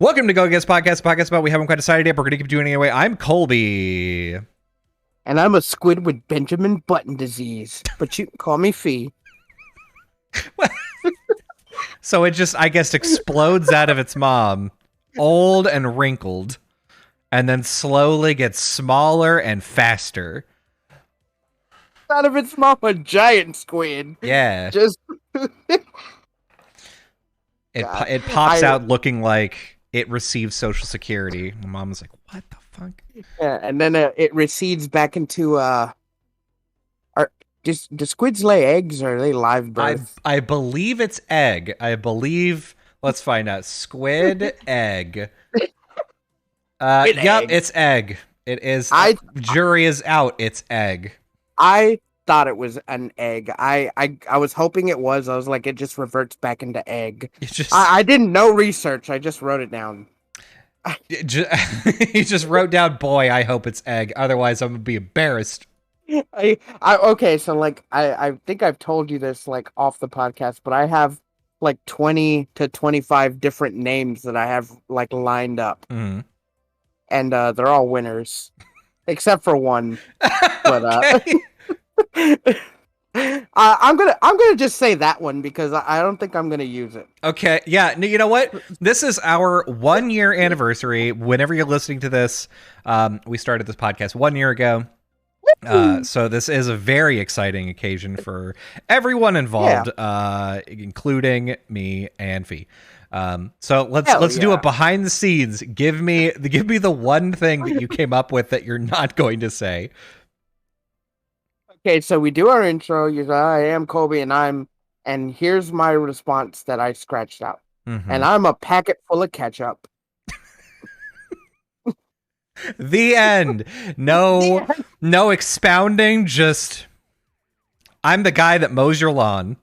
Welcome to Go Guess Podcast, a podcast about we haven't quite decided yet, but we're going to keep doing it anyway. I'm Colby. And I'm a squid with Benjamin Button disease, but you can call me Fee. So it just, I guess, explodes out of its mom, old and wrinkled, and then slowly gets smaller and faster. Out of its mom, a giant squid. Yeah. Just it pops out looking like it receives Social Security. My mom's like, what the fuck? Yeah, and then it recedes back into do squids lay eggs or are they live birth? I believe it's egg. Let's find out. Squid egg. Yep, it's egg. It is. Jury is out. It's egg. I thought it was an egg. I was hoping it was. I was like, it just reverts back into egg. I didn't know research. I just wrote it down. He just wrote down, boy, I hope it's egg. Otherwise, I'm going to be embarrassed. Okay, so like I think I've told you this like off the podcast, but I have like 20 to 25 different names that I have like lined up. Mm-hmm. And they're all winners. Except for one. But I'm gonna just say that one because I don't think I'm gonna use it. Okay, yeah. You know what? This is our 1 year anniversary. Whenever you're listening to this, we started this podcast 1 year ago. So this is a very exciting occasion for everyone involved, including me and Fee. So let's do it behind the scenes. Give me the one thing that you came up with that you're not going to say. Okay, so we do our intro. You say, I am Colby, and here's my response that I scratched out. Mm-hmm. And I'm a packet full of ketchup. The end. No expounding. Just I'm the guy that mows your lawn.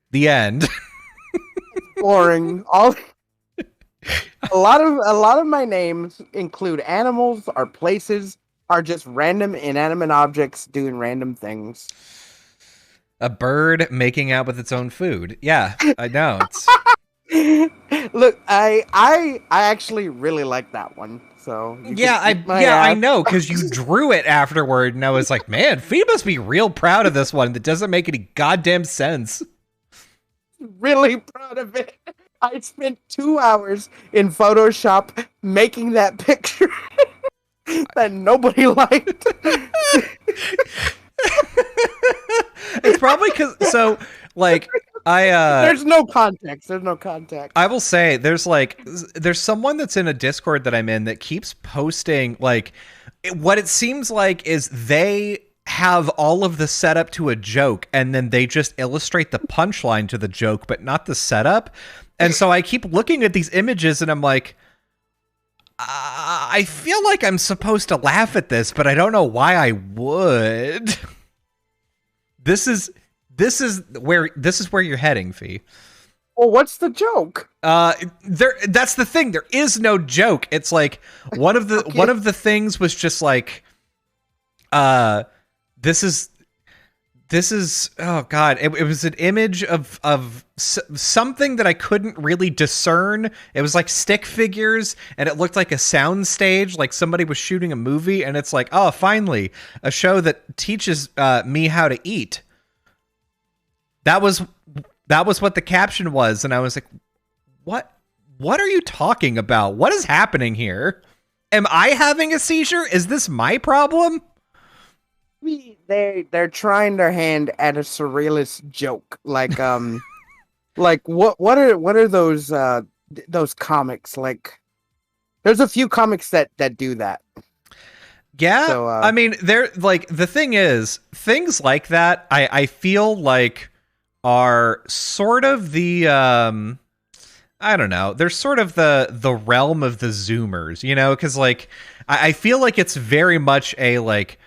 The end. Boring. A lot of my names include animals or places. Are just random inanimate objects doing random things. A bird making out with its own food. Yeah, I know. Look, I actually really like that one. So I know because you drew it afterward, and I was like, man, Fee must be real proud of this one. That doesn't make any goddamn sense. Really proud of it. I spent 2 hours in Photoshop making that picture. That nobody liked. It's probably because there's no context. I will say there's someone that's in a Discord that I'm in that keeps posting what it seems like is they have all of the setup to a joke and then they just illustrate the punchline to the joke but not the setup. And so I keep looking at these images and I'm like, I feel like I'm supposed to laugh at this, but I don't know why I would. This is where you're heading, Fee. Well, what's the joke? That's the thing. There is no joke. It's like one of the things was just like, this is oh god, it was an image of something that I couldn't really discern. It was like stick figures and it looked like a sound stage, like somebody was shooting a movie, and it's like, oh, finally a show that teaches me how to eat. That was what the caption was, and I was like, what are you talking about? What is happening here? Am I having a seizure? Is this my problem? They're trying their hand at a surrealist joke, like what are those comics like? There's a few comics that do that. Yeah, so, I mean, they're like, the thing is, things like that I feel like are sort of the I don't know, they're sort of the realm of the Zoomers, you know, because like I feel like it's very much a like,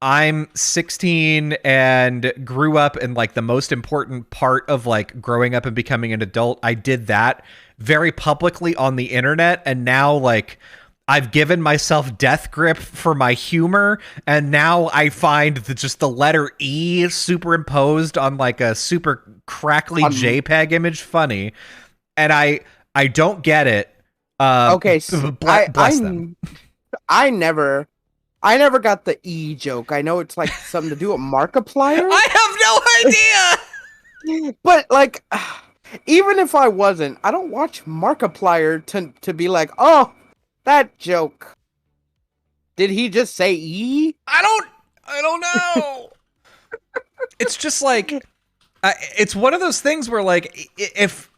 I'm 16 and grew up in like the most important part of like growing up and becoming an adult. I did that very publicly on the internet, and now like I've given myself death grip for my humor, and now I find just the letter E superimposed on like a super crackly JPEG image funny. And I don't get it. Okay, so bless them. I never got the E joke. I know it's like something to do with Markiplier. I have no idea. But like, even if I wasn't, I don't watch Markiplier to be like, oh, that joke. Did he just say E? I don't know. It's just like, it's one of those things where like, if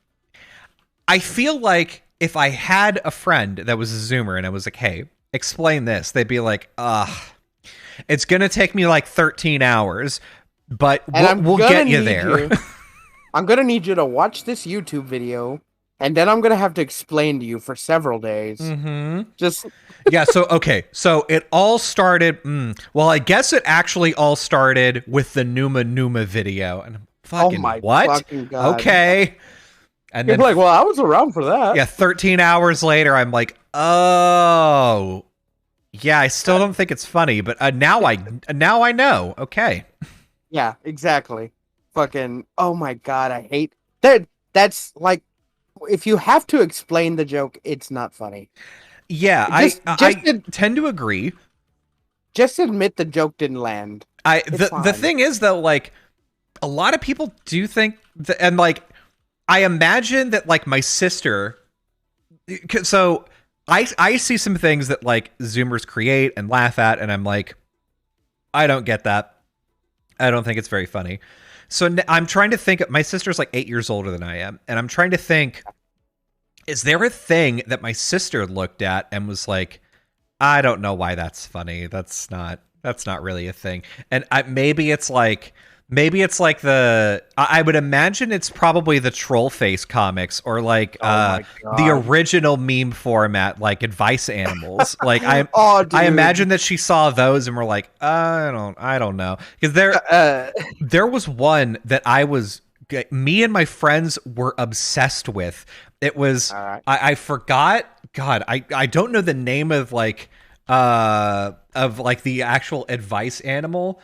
I feel like if I had a friend that was a Zoomer and I was like, hey, explain this, they'd be like, it's gonna take me like 13 hours, but we'll get you there. I'm gonna need you to watch this YouTube video, and then I'm gonna have to explain to you for several days. Just yeah. So okay. So it all started. Well, I guess it actually all started with the Numa video, and I'm fucking what? Fucking God. Okay. And then you're like, well, I was around for that. Yeah. 13 hours later, I'm like, oh. Yeah, I still don't think it's funny, but now I know. Okay. Yeah, exactly. Fucking, oh my God, I hate that. That's like, if you have to explain the joke, it's not funny. Yeah, I tend to agree. Just admit the joke didn't land. The thing is though, like, a lot of people do think that, and like, I imagine that like my sister, so I see some things that like Zoomers create and laugh at, and I'm like, I don't get that. I don't think it's very funny. So I'm trying to think. My sister's like 8 years older than I am, and I'm trying to think, is there a thing that my sister looked at and was like, I don't know why that's funny. That's not really a thing. And maybe it's like I would imagine it's probably the Troll Face comics or like the original meme format, like Advice Animals. Like I imagine that she saw those and were like, I don't know, because there was one that me and my friends were obsessed with. It was I forgot. God, I don't know the name of like the actual advice animal.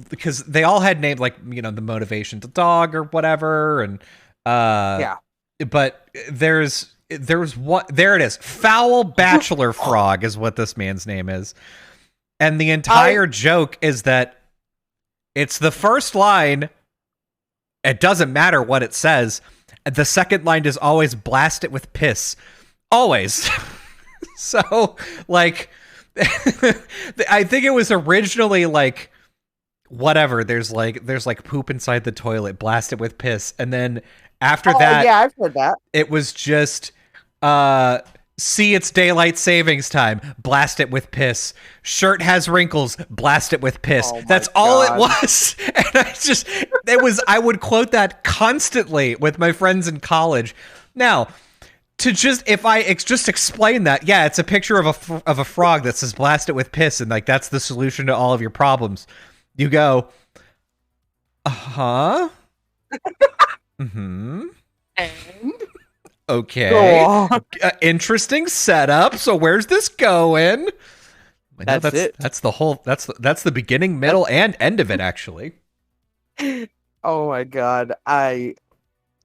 Because they all had names like, you know, the motivation to dog or whatever, and but there's what, there it is, Foul Bachelor Frog is what this man's name is, and the entire joke is that it's the first line, it doesn't matter what it says, the second line is always blast it with piss, always. So like I think it was originally like, whatever, there's like poop inside the toilet, blast it with piss, and then after that, yeah, I've heard that, it was just see, it's daylight savings time, blast it with piss, shirt has wrinkles, blast it with piss. That's all it was. And I would quote that constantly with my friends in college. Now, to just, if I just explain that, yeah, it's a picture of a frog that says blast it with piss, and like that's the solution to all of your problems. You go, And okay, interesting setup. So where's this going? That's it. That's the whole. That's the beginning, middle, and end of it, actually. Oh my God, I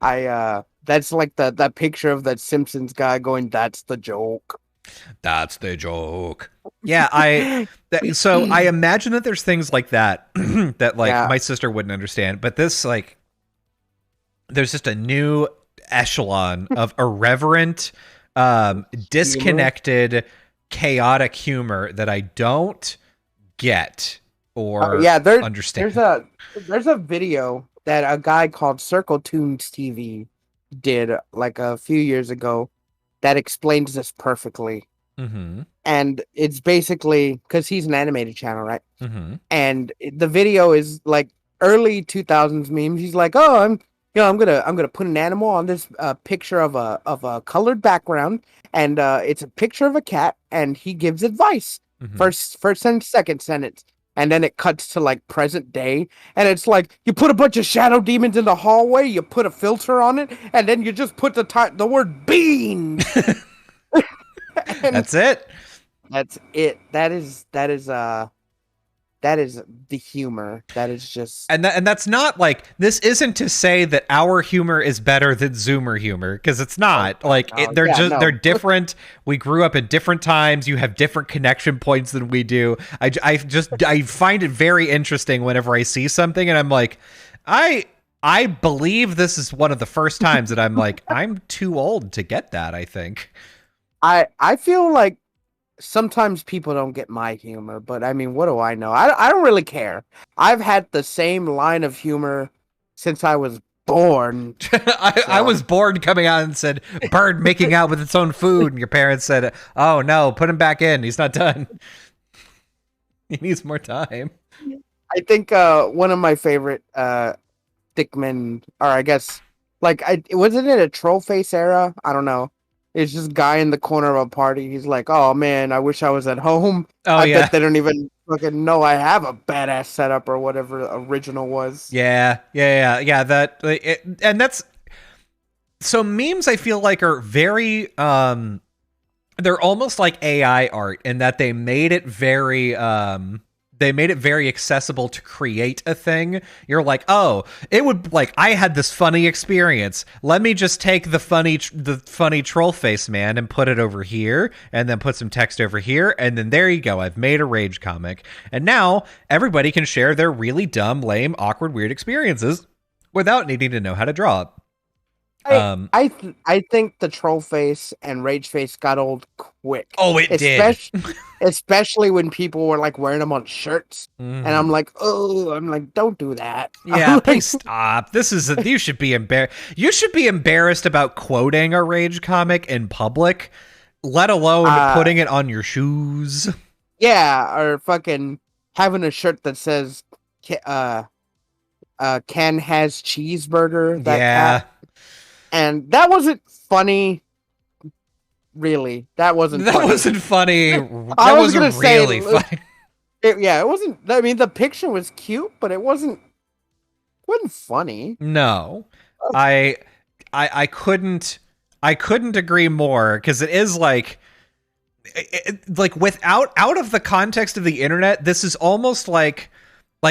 that's like that picture of that Simpsons guy going, "That's the joke." That's the joke. Yeah, so I imagine that there's things like that that like my sister wouldn't understand, but this, like, there's just a new echelon of irreverent, disconnected, chaotic humor that I don't get or understand. There's a video that a guy called Circle Tunes TV did like a few years ago that explains this perfectly. And it's basically, because he's an animated channel, right? And the video is like early 2000s memes. He's like, oh, I'm gonna put an animal on this picture of a colored background, and it's a picture of a cat, and he gives advice. First and second sentence. And then it cuts to like present day, and it's like, you put a bunch of shadow demons in the hallway, you put a filter on it, and then you just put the word bean. That's it. That's it. That the humor. That is just and that's not like, this isn't to say that our humor is better than Zoomer humor, because it's not. They're different. We grew up in different times. You have different connection points than we do. I find it very interesting whenever I see something and I'm like, I believe this is one of the first times that I'm like, I'm too old to get that, I think. I feel like sometimes people don't get my humor, but I mean, what do I know? I don't really care. I've had the same line of humor since I was born. I was born coming out and said, bird making out with its own food. And your parents said, oh no, put him back in. He's not done. He needs more time. I think one of my favorite Stickman, or I guess, wasn't it a troll face era? I don't know. It's just guy in the corner of a party. He's like, "Oh man, I wish I was at home." I bet they don't even fucking know I have a badass setup or whatever the original was. Yeah. And that's so memes. I feel like are very they're almost like AI art in that they made it very accessible to create a thing. You're like, oh, it would, like, I had this funny experience. Let me just take the funny troll face man and put it over here, and then put some text over here, and then there you go. I've made a rage comic. And now everybody can share their really dumb, lame, awkward, weird experiences without needing to know how to draw it. I think the troll face and rage face got old quick. Oh, it did. Especially when people were like wearing them on shirts, and I'm like, don't do that. Yeah, please stop. You should be embarrassed. You should be embarrassed about quoting a rage comic in public, let alone putting it on your shoes. Yeah, or fucking having a shirt that says, Ken has cheeseburger. Cat. And that wasn't funny. Really, that wasn't funny. That wasn't funny. That wasn't really funny. It wasn't. I mean, the picture was cute, but it wasn't funny. No, I couldn't agree more, because it is like without out of the context of the internet, this is almost like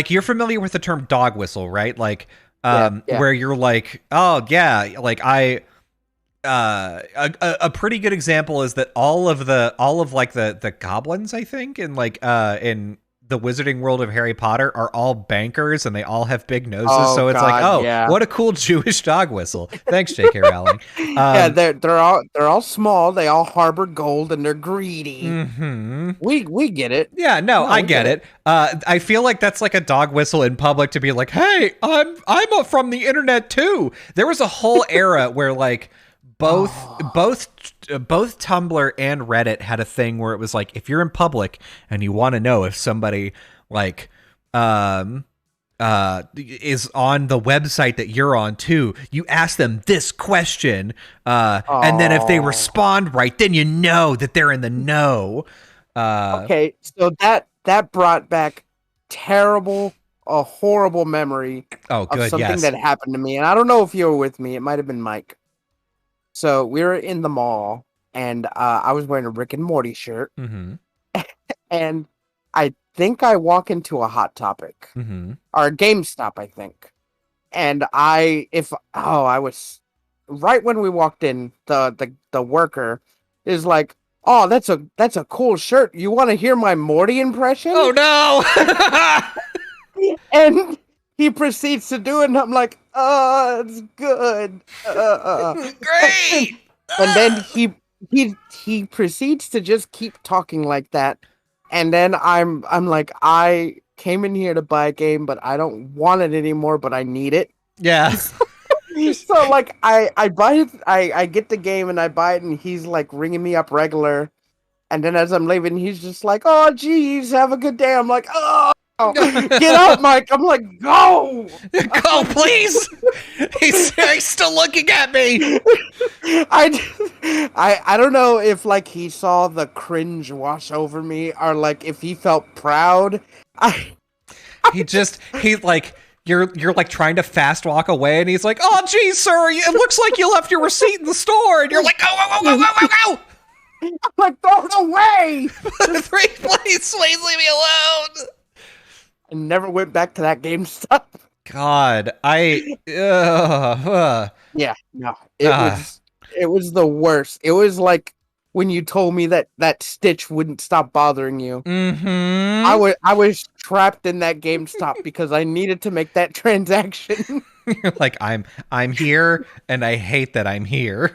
you're familiar with the term dog whistle, right? Like. Where you're like, oh yeah, like a pretty good example is that all of the goblins, I think, in in the wizarding world of Harry Potter are all bankers, and they all have big noses. So it's what a cool Jewish dog whistle. Thanks, J.K. Rowling. They're all small. They all harbor gold, and they're greedy. Mm-hmm. We get it. Yeah, I get it. I feel like that's like a dog whistle in public to be like, hey, I'm from the internet too. There was a whole era where like both Tumblr and Reddit had a thing where it was like, if you're in public and you want to know if somebody like is on the website that you're on too, you ask them this question, and then if they respond right, then you know that they're in the know. Okay, so that brought back a horrible memory of something that happened to me, and I don't know if you were with me. It might have been Mike. So we were in the mall, and I was wearing a Rick and Morty shirt, and I think I walk into a Hot Topic or a GameStop, I think, and I was right when we walked in, the worker is like, "Oh, that's a cool shirt. You want to hear my Morty impression?" Oh no! And he proceeds to do it, and I'm like, "Oh, it's good." Great. And then he proceeds to just keep talking like that, and then I'm like, I came in here to buy a game, but I don't want it anymore, but I need it. Yeah. So like I buy it, I get the game and I buy it, and he's like ringing me up regular, and then as I'm leaving, he's just like, "Oh, geez, have a good day." I'm like, "Oh, get out, Mike." I'm like, "Go, go, please." He's still looking at me. I don't know if like he saw the cringe wash over me, or like if he felt proud. You're like trying to fast walk away, and he's like, "Oh, geez, sir, it looks like you left your receipt in the store." And you're like, "Go, go, go, go, go, go!" I'm like, "Throw it away!" Please leave me alone. I never went back to that GameStop. God, Yeah, no, it was the worst. It was like when you told me that Stitch wouldn't stop bothering you. I was trapped in that GameStop because I needed to make that transaction. Like I'm here and I hate that I'm here.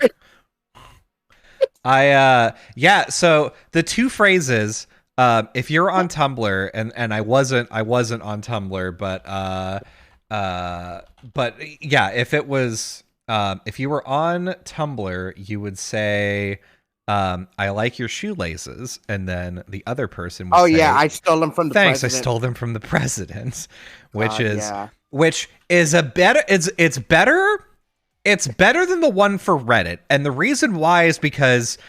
Yeah, so the two phrases, if you're on Tumblr, and I wasn't on Tumblr, but yeah, if it was if you were on Tumblr, you would say I like your shoelaces, and then the other person would say, I stole them from the thanks, president. I stole them from the president, which is a better it's better than the one for Reddit. And the reason why is because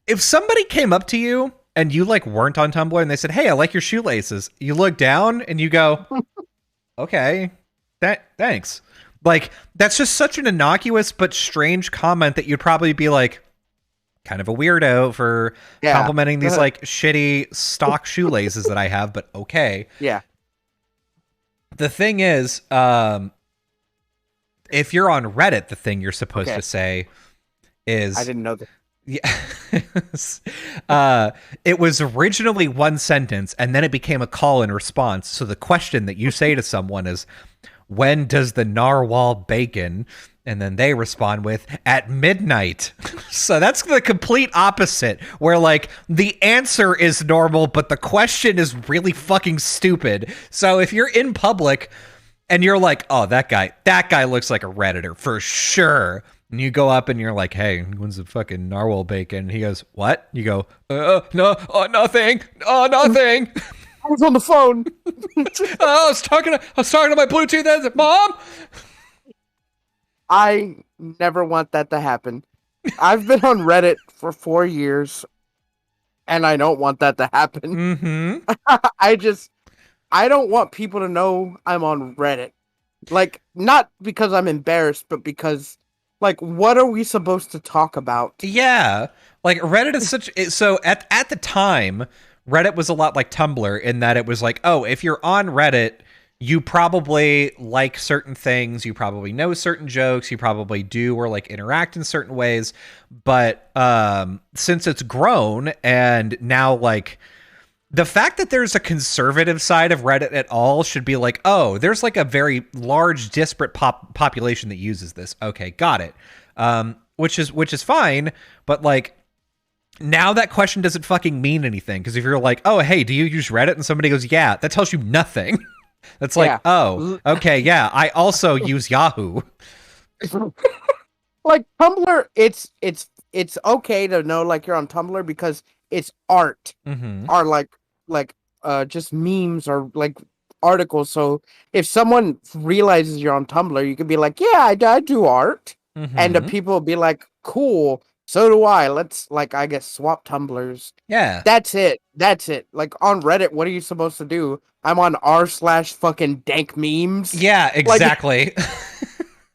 if somebody came up to you and you like weren't on Tumblr and they said, "Hey, I like your shoelaces," you look down and you go, "Okay, thanks." Like, that's just such an innocuous but strange comment that you'd probably be like, kind of a weirdo for complimenting these like shitty stock shoelaces that I have, but okay. Yeah. The thing is, if you're on Reddit, the thing you're supposed to say is, I didn't know that. Yeah. It was originally one sentence and then it became a call and response. So the question that you say to someone is, when does the narwhal bacon? And then they respond with, at midnight. So that's the complete opposite, where like the answer is normal, but the question is really fucking stupid. So if you're in public and you're like, oh, that guy looks like a Redditor for sure. And you go up and you're like, hey, when's the fucking narwhal bacon? And he goes, what? You go, no, nothing. Oh, nothing. I was on the phone. I was talking to my Bluetooth headset. Mom? I never want that to happen. I've been on Reddit for 4 years, and I don't want that to happen. I don't want people to know I'm on Reddit. Like, not because I'm embarrassed, but because, like, what are we supposed to talk about? Yeah. Like, Reddit is such... So, at the time, Reddit was a lot like Tumblr in that it was like, oh, if you're on Reddit, you probably like certain things, you probably know certain jokes, you probably do or like interact in certain ways. But since it's grown and now like the fact that there's a conservative side of Reddit at all should be like, oh, there's like a very large disparate population that uses this. Okay, got it. Which is fine, but like now that question doesn't fucking mean anything, because if you're like, oh, hey, do you use Reddit? And somebody goes, yeah, that tells you nothing. That's like, oh, okay, yeah, I also use Yahoo. Like Tumblr, it's okay to know like you're on Tumblr because it's art, or like just memes or like articles. So if someone realizes you're on Tumblr, you can be like, yeah, I do art, and the people will be like, cool. So do I. Let's, like, I guess, swap Tumblrs. Yeah. That's it. Like, on Reddit, what are you supposed to do? I'm on r/fucking dank memes. Yeah, exactly.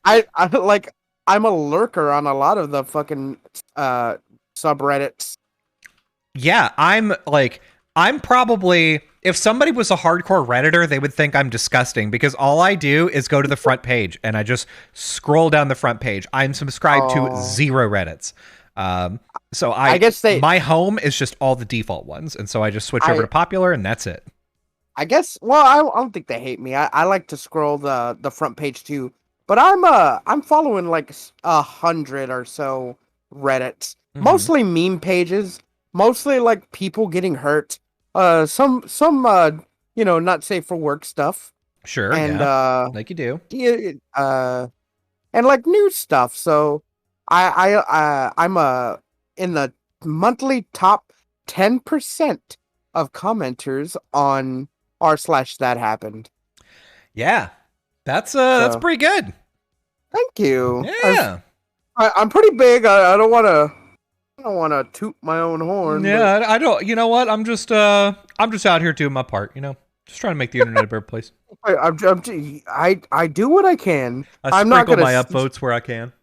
Like, I'm a lurker on a lot of the fucking subreddits. Yeah, I'm probably, if somebody was a hardcore Redditor, they would think I'm disgusting, because all I do is go to the front page and I just scroll down the front page. I'm subscribed to 0 Reddits. So I guess my home is just all the default ones, and so I just switch over to popular, and that's it. I guess. Well, I don't think they hate me. I like to scroll the front page too, but I'm following like 100 or so Reddits, mostly meme pages, mostly like people getting hurt, some not safe for work stuff. Sure, and like you do, and like news stuff. So I'm in the monthly top 10% of commenters on r/that happened. Yeah, that's pretty good. Thank you. Yeah, I'm pretty big. I don't want to toot my own horn. Yeah, but I don't. You know what? I'm just out here doing my part. You know, just trying to make the internet a better place. I do what I can. I'm not gonna my upvotes where I can.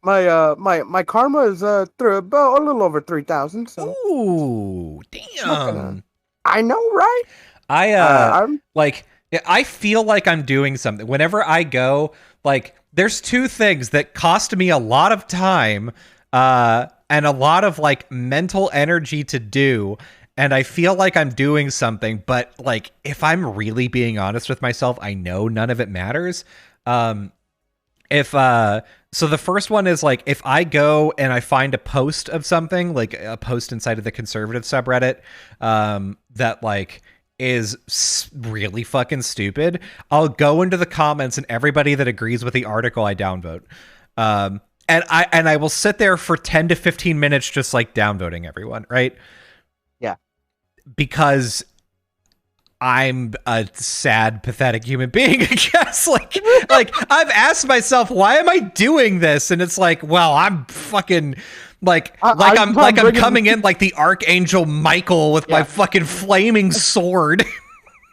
My karma is about a little over 3,000. So. Ooh, damn! I know, right? I'm like I feel like I'm doing something. Whenever I go, like, there's two things that cost me a lot of time and a lot of, like, mental energy to do. And I feel like I'm doing something. But, like, if I'm really being honest with myself, I know none of it matters. So the first one is, like, if I go and I find a post of something, like a post inside of the conservative subreddit that, like, is really fucking stupid, I'll go into the comments and everybody that agrees with the article I downvote. And I will sit there for 10 to 15 minutes just like downvoting everyone, right? Yeah. Because I'm a sad, pathetic human being, I guess. Like I've asked myself, why am I doing this? And it's like, well, I'm fucking I'm coming in like the Archangel Michael with my fucking flaming sword.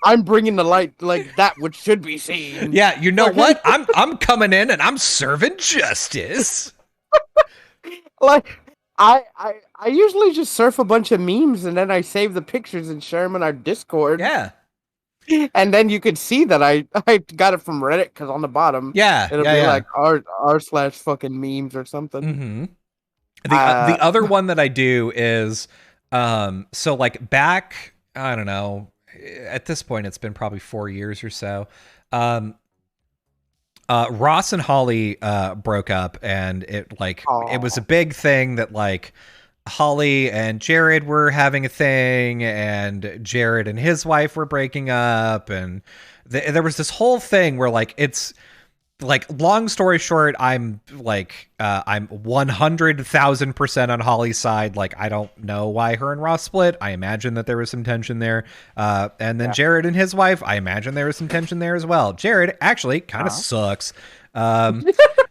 I'm bringing the light, like that which should be seen. Yeah, you know what? I'm coming in and I'm serving justice. Like I usually just surf a bunch of memes and then I save the pictures and share them in our Discord. Yeah. And then you could see that I got it from Reddit because on the bottom, it'll be like r/fucking memes or something. Mm-hmm. The other one that I do is so like back, I don't know, at this point it's been probably 4 years or so. Ross and Holly broke up, and it was a big thing that like Holly and Jared were having a thing, and Jared and his wife were breaking up, and there was this whole thing where like it's like, long story short, I'm 100,000% on Holly's side. Like, I don't know why her and Ross split. I imagine that there was some tension there. And then Jared and his wife, I imagine there was some tension there as well. Jared actually kind of sucks.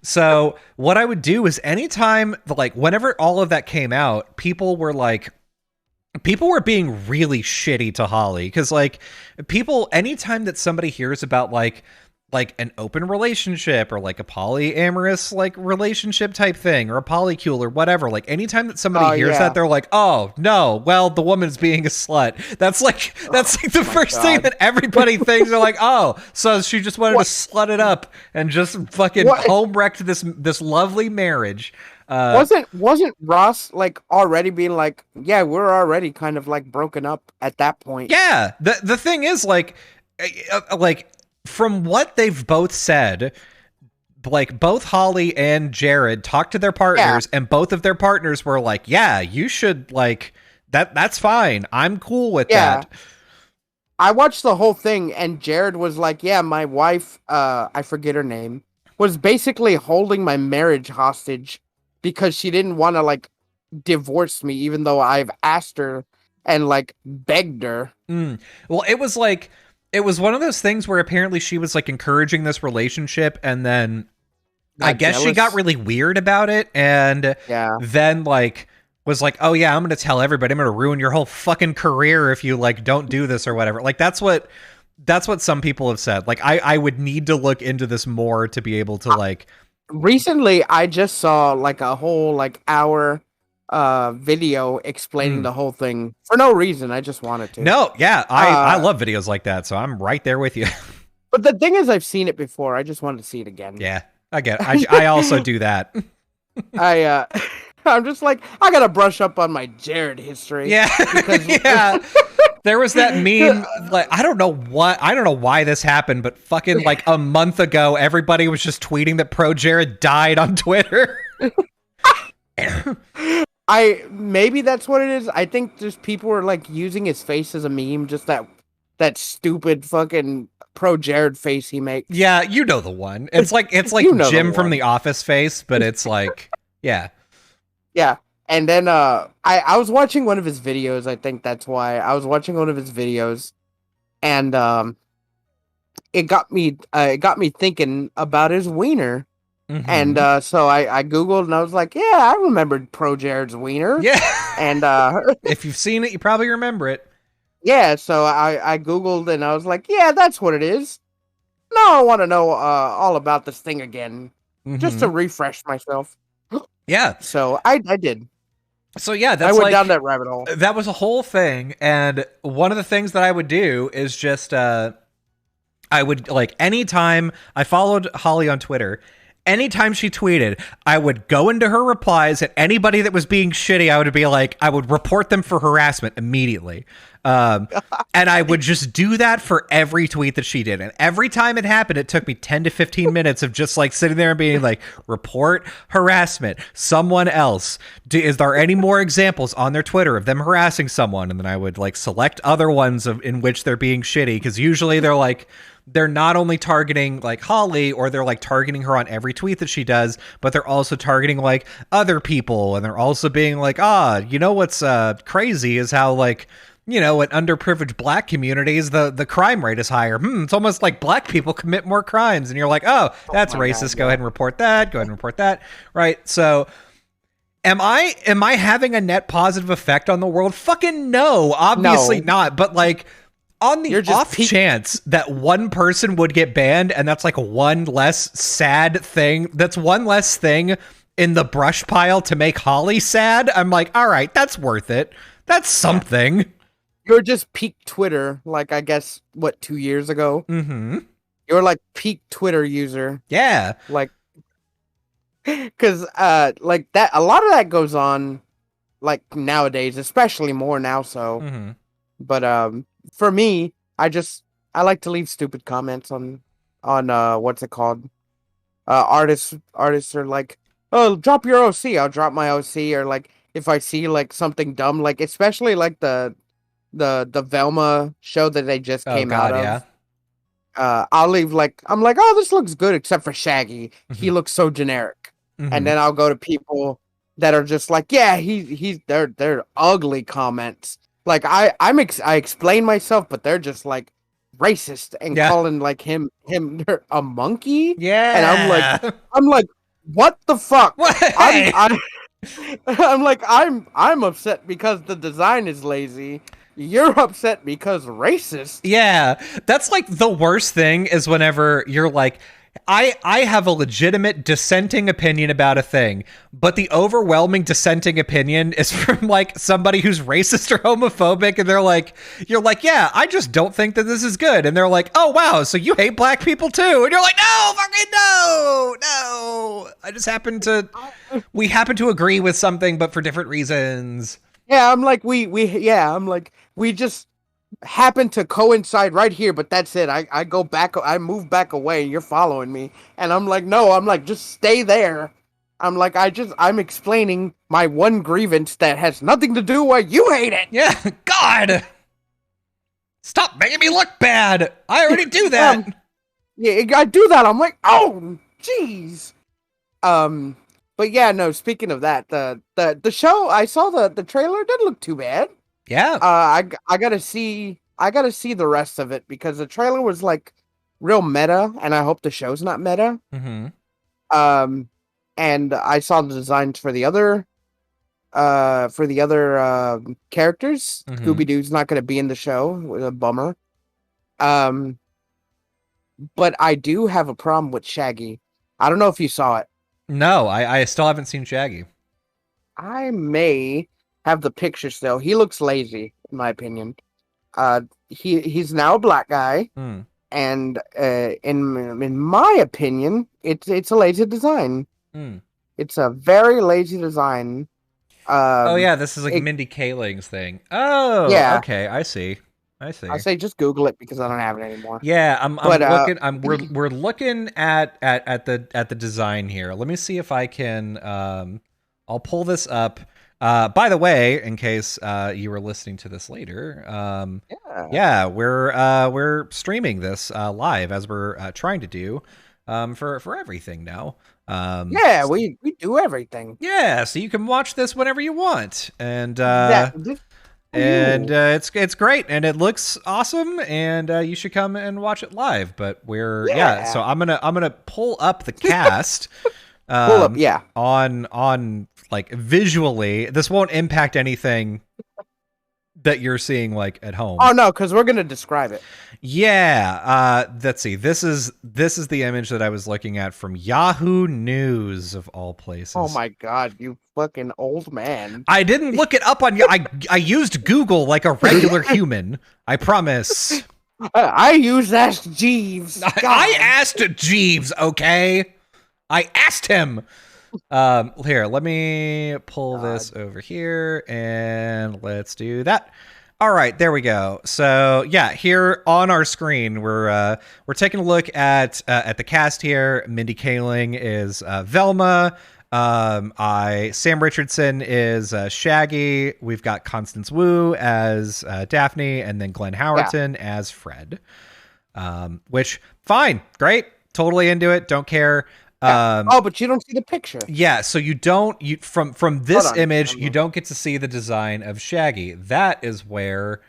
So what I would do is anytime, like, whenever all of that came out, people were being really shitty to Holly. Cause like anytime that somebody hears about like an open relationship or like a polyamorous like relationship type thing or a polycule or whatever, like anytime that somebody hears that, they're like, oh no, well, the woman's being a slut. That's like the first thing that everybody thinks. They're like, oh, so she just wanted to slut it up and just fucking home wrecked this lovely marriage. Wasn't Ross like already being like, yeah, we're already kind of like broken up at that point? Yeah. The thing is like from what they've both said, like both Holly and Jared talked to their partners, and both of their partners were like, yeah, you should like that's fine. I'm cool with that. I watched the whole thing, and Jared was like, yeah, my wife, I forget her name, was basically holding my marriage hostage because she didn't want to like divorce me, even though I've asked her and like begged her. Well, it was one of those things where apparently she was like encouraging this relationship, and then I guess she got really weird about it, and then like was like, oh yeah, I'm going to tell everybody, I'm going to ruin your whole fucking career if you like don't do this or whatever. Like that's what some people have said. Like I would need to look into this more to be able to like. Recently, I just saw like a whole like hour video explaining the whole thing for no reason. I just wanted to. No, yeah, I love videos like that, so I'm right there with you. But the thing is, I've seen it before. I just wanted to see it again. Yeah, I get it. I also do that. I'm just like, I gotta brush up on my Jared history. Yeah, because there was that meme. Like, I don't know why this happened, but fucking like a month ago, everybody was just tweeting that Pro Jared died on Twitter. Maybe that's what it is. I think just people were like using his face as a meme, just that stupid fucking Pro Jared face he makes. Yeah, you know the one. It's like Jim from The Office face, but it's like yeah. And then I was watching one of his videos. I think that's why I was watching one of his videos, and it got me thinking about his wiener. Mm-hmm. And so I googled, and I was like, yeah, I remembered Pro Jared's wiener. Yeah. And if you've seen it, you probably remember it. Yeah, so I googled, and I was like, yeah, that's what it is. Now I want to know all about this thing again, just to refresh myself. Yeah. So I did. So yeah, I went down that rabbit hole. That was a whole thing, and one of the things that I would do is just I would, like, anytime I followed Holly on Twitter, anytime she tweeted, I would go into her replies, and anybody that was being shitty, I would be like, I would report them for harassment immediately. And I would just do that for every tweet that she did. And every time it happened, it took me 10 to 15 minutes of just like sitting there and being like, report harassment, someone else. Is there any more examples on their Twitter of them harassing someone? And then I would like select other ones in which they're being shitty. Cause usually they're not only targeting like Holly, or they're like targeting her on every tweet that she does, but they're also targeting like other people. And they're also being like, you know, what's crazy is how like, you know, in underprivileged black communities, the crime rate is higher. It's almost like black people commit more crimes. And you're like, that's racist. God, go ahead and report that. Go ahead and report that. Right. So am I having a net positive effect on the world? Fucking no, obviously not. But like on the off chance that one person would get banned, and that's like one less sad thing. That's one less thing in the brush pile to make Holly sad. I'm like, all right, that's worth it. That's something. Yeah. You're just peak Twitter, like, I guess, 2 years ago? Mm-hmm. You're, like, peak Twitter user. Yeah. Like, because, like, that, a lot of that goes on, like, nowadays, especially more now so. Mm-hmm. But, for me, I like to leave stupid comments on what's it called? Artists are like, oh, drop your OC, I'll drop my OC, or, like, if I see, like, something dumb, like, especially, like, the Velma show that they just came out of. Yeah. I'll leave I'm like, oh, this looks good except for Shaggy. Mm-hmm. He looks so generic. Mm-hmm. And then I'll go to people that are just like, yeah, they're ugly comments. Like I explain myself, but they're just like racist and calling like him a monkey. Yeah. And I'm like, what the fuck? I'm like, I'm upset because the design is lazy. You're upset because racist. Yeah, that's like the worst thing is whenever you're like, I have a legitimate dissenting opinion about a thing, but the overwhelming dissenting opinion is from like somebody who's racist or homophobic, and you're like, yeah, I just don't think that this is good. And they're like, oh wow, so you hate black people too? And you're like, no, fucking no. I just we happen to agree with something, but for different reasons. Yeah, I'm like, we just happen to coincide right here, but that's it. I go back, I move back away, and you're following me. And I'm like, no, just stay there. I'm like, I'm explaining my one grievance that has nothing to do with why you hate it. Yeah, God. Stop making me look bad. I already do that. Yeah, I do that. I'm like, oh, jeez. But yeah, no, speaking of that, the show, I saw the trailer, didn't look too bad. Yeah. I gotta see the rest of it because the trailer was like real meta, and I hope the show's not meta. Mm-hmm. And I saw the designs for the other characters. Mm-hmm. Scooby-Doo's not gonna be in the show. It was a bummer. But I do have a problem with Shaggy. I don't know if you saw it. No, I still haven't seen Shaggy. I may have the picture still. He looks lazy, in my opinion. He's now a black guy, and in my opinion, it's a lazy design. It's a very lazy design. Oh yeah, this is like Mindy Kaling's thing. Oh yeah, okay, I see. I say just Google it because I don't have it anymore. Yeah, I'm looking. We're looking at the design here. Let me see if I can. I'll pull this up. By the way, in case you were listening to this later, we're streaming this live as we're trying to do for everything now. We do everything. Yeah, so you can watch this whenever you want, and it's great, and it looks awesome, and you should come and watch it live. But so I'm gonna pull up the cast. On like visually, this won't impact anything that you're seeing like at home. Oh no, because we're gonna describe it. Yeah. Let's see. This is the image that I was looking at from Yahoo News of all places. Oh my god, you fucking old man! I didn't look it up on I used Google like a regular human. I promise. I asked Jeeves. I asked Jeeves, okay? I asked him. Here, let me pull this over here, and let's do that. All right, there we go. So yeah, here on our screen, we're taking a look at the cast here. Mindy Kaling is Velma. Sam Richardson is Shaggy. We've got Constance Wu as Daphne, and then Glenn Howerton as Fred. Which fine, great, totally into it. Don't care. But you don't see the picture. Yeah, so you don't from this image, you don't get to see the design of Shaggy. That is where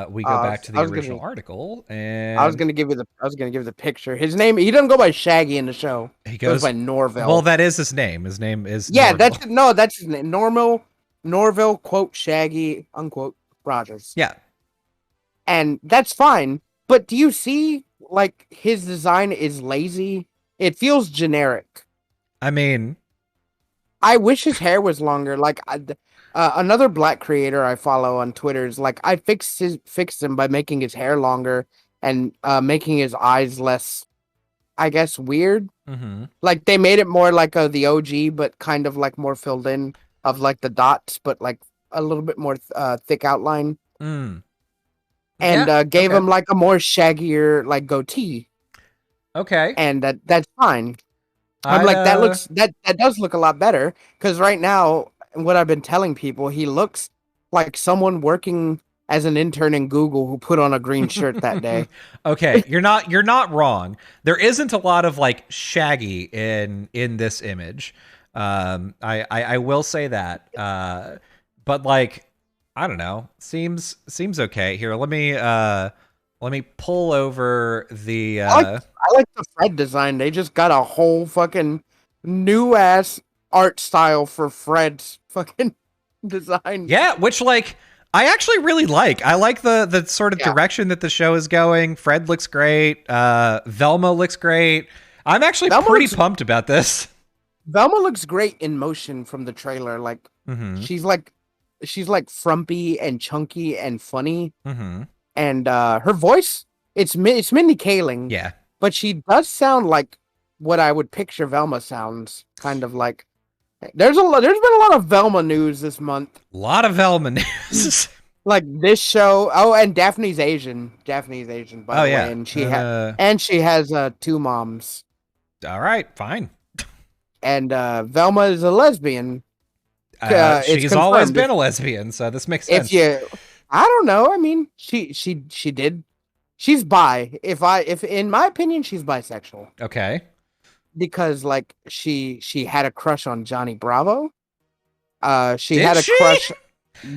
we go back to the original article. And I was gonna give you the picture. His name, he doesn't go by Shaggy in the show. He goes by Norville. Well, that is his name. His name is Norville. That's his name. Norville, quote, Shaggy, unquote, Rogers. Yeah. And that's fine. But do you see, like, his design is lazy? It feels generic. I mean, I wish his hair was longer. Like, another black creator I follow on Twitter is like, I fixed him by making his hair longer and making his eyes less, I guess, weird. Mm-hmm. Like, they made it more like the OG, but kind of like more filled in of like the dots, but like a little bit more thick outline. Mm. And gave him like a more shaggier like goatee. Okay. And that's fine. I'm like, that does look a lot better, because right now, what I've been telling people, he looks like someone working as an intern in Google who put on a green shirt that day. Okay, you're not wrong. There isn't a lot of like Shaggy in this image. I will say that. But like, I don't know. Seems okay. Here, let me pull over the. I like the Fred design. They just got a whole fucking new ass art style for Fred's fucking design. Yeah, which like I actually really like. I like the sort of direction that the show is going. Fred looks great. Velma looks great. I'm actually pretty pumped about this. Velma looks great in motion from the trailer. Like she's like frumpy and chunky and funny. Mm-hmm. And her voice, it's Mindy Kaling. Yeah. But she does sound like what I would picture Velma sounds. Kind of like there's been a lot of Velma news this month. A lot of Velma news. Like this show. Oh, and Daphne's Asian. By the way, and she has 2 moms. All right, fine. And Velma is a lesbian. She's always been a lesbian, so this makes sense. I don't know. I mean, she did. She's bi. If in my opinion, she's bisexual. Okay. Because like she had a crush on Johnny Bravo. She had a crush.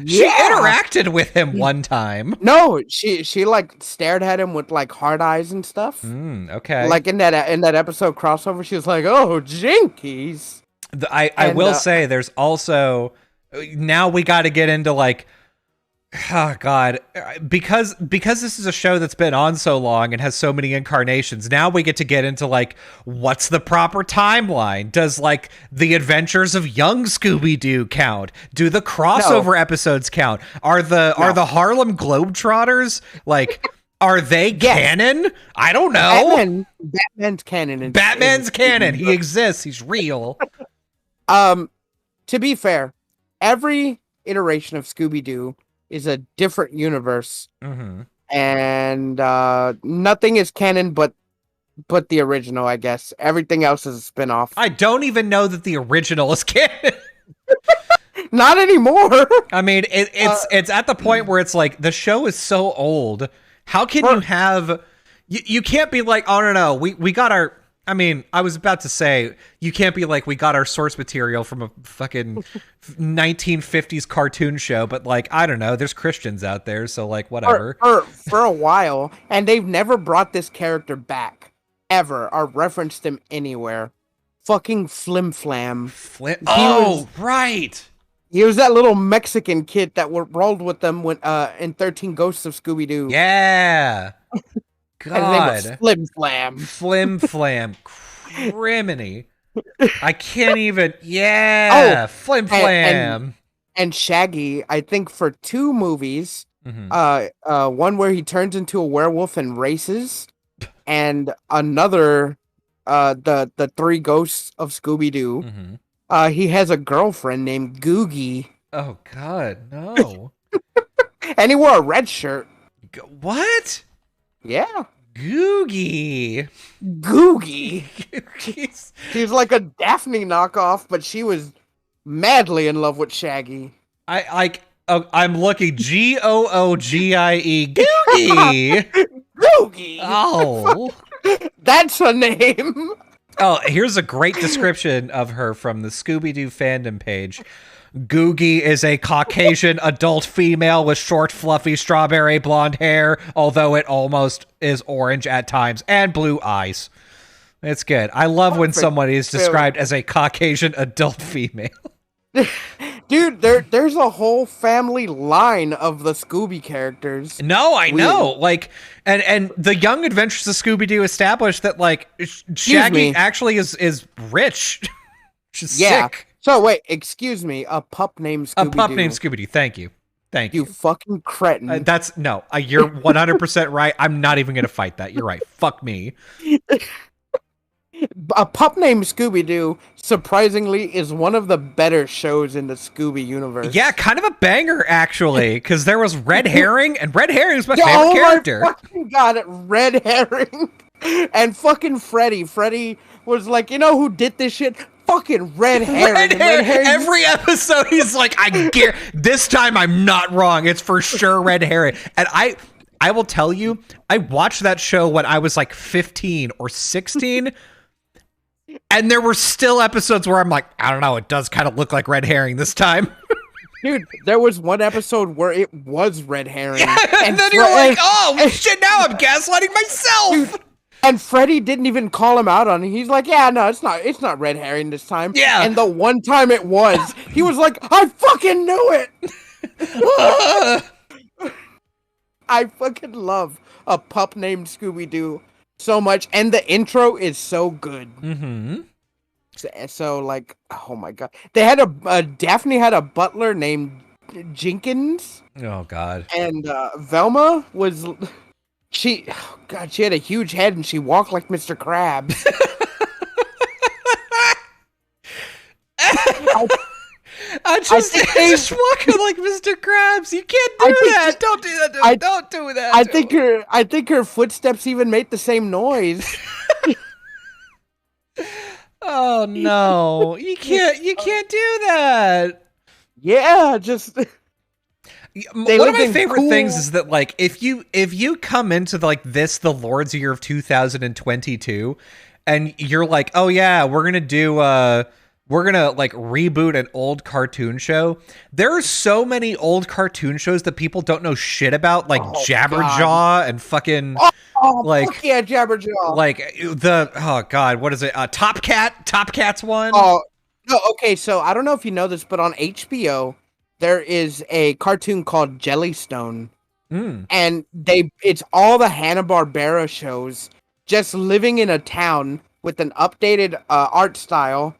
She interacted with him one time. No, she like stared at him with like hard eyes and stuff. Okay. Like in that episode crossover, she was like, "Oh, jinkies." I will say there's also, now we got to get into like, oh God, because this is a show that's been on so long and has so many incarnations. Now we get to get into like, what's the proper timeline? Does like the Adventures of Young Scooby-Doo count? Do the crossover episodes count? Are the Harlem Globetrotters like, are they canon? I don't know. Batman's canon. Batman's canon. He exists. He's real. To be fair, every iteration of Scooby-Doo is a different universe, and nothing is canon but the original. I guess everything else is a spin-off. I don't even know that the original is canon. Not anymore. I mean, it's at the point where it's like the show is so old. How can you have? You can't be like, oh no, we got our. I mean, I was about to say, you can't be like, we got our source material from a fucking 1950s cartoon show, but like, I don't know, there's Christians out there, so like, whatever. For a while, and they've never brought this character back, ever, or referenced him anywhere. Fucking Flim Flam. Right! He was that little Mexican kid that rolled with them in 13 Ghosts of Scooby-Doo. Yeah! God. Flim Flam. Flim Flam. Criminy. I can't even. Yeah. Flim Flam. And Shaggy, I think for 2 movies, One where he turns into a werewolf and races, and another, the Three Ghosts of Scooby-Doo. He has a girlfriend named Googie. Oh God, no! And he wore a red shirt. What? Yeah. Googie. She's like a Daphne knockoff, but she was madly in love with Shaggy. I'm looking Googie. Googie. Googie. Oh, that's her name. Oh, here's a great description of her from the Scooby-Doo fandom page. Googie is a Caucasian adult female with short, fluffy, strawberry blonde hair, although it almost is orange at times, and blue eyes. It's good. I love when somebody is described as a Caucasian adult female. Dude, there's a whole family line of the Scooby characters. No, I know. Like, and the Young Adventures of Scooby-Doo established that, like, Shaggy actually is rich. Which is sick. So, wait, excuse me. A pup named Scooby-Doo. A pup named Scooby-Doo. Thank you. You fucking cretin. You're 100% right. I'm not even going to fight that. You're right. Fuck me. A pup named Scooby-Doo, surprisingly, is one of the better shows in the Scooby universe. Yeah, kind of a banger, actually, because there was Red Herring, and Red Herring is my favorite character. Oh my fucking God, Red Herring. And fucking Freddy. Freddy was like, you know who did this shit? Fucking Red Herring. Red Herring. Every episode, he's like, this time I'm not wrong. It's for sure Red Herring. And I will tell you, I watched that show when I was like 15 or 16. And there were still episodes where I'm like, I don't know, it does kind of look like Red Herring this time. Dude, there was one episode where it was Red Herring. Yeah, and then you're like, oh, shit, now I'm gaslighting myself. Dude, and Freddy didn't even call him out on it. He's like, yeah, no, it's not Red Herring this time. Yeah. And the one time it was, he was like, I fucking knew it. I fucking love a pup named Scooby-Doo so much, and the intro is so good. So like, oh my God, they had Daphne had a butler named Jenkins. Oh God. And Velma was she had a huge head and she walked like Mr. Krabs. I just walking like Mr. Krabs. You can't do that. Don't do that. Don't do that. I think her footsteps even made the same noise. Oh no. You can't do that. Yeah, just one of my favorite things is that, like, if you come into like the Lord's Year of 2022 and you're like, oh yeah, we're gonna like reboot an old cartoon show. There are so many old cartoon shows that people don't know shit about, like Jabberjaw and fucking like, fuck yeah, Jabberjaw. Like what is it? Top Cat? Top Cat's one? Oh no, okay, so I don't know if you know this, but on HBO there is a cartoon called Jellystone. And it's all the Hanna-Barbera shows just living in a town with an updated art style.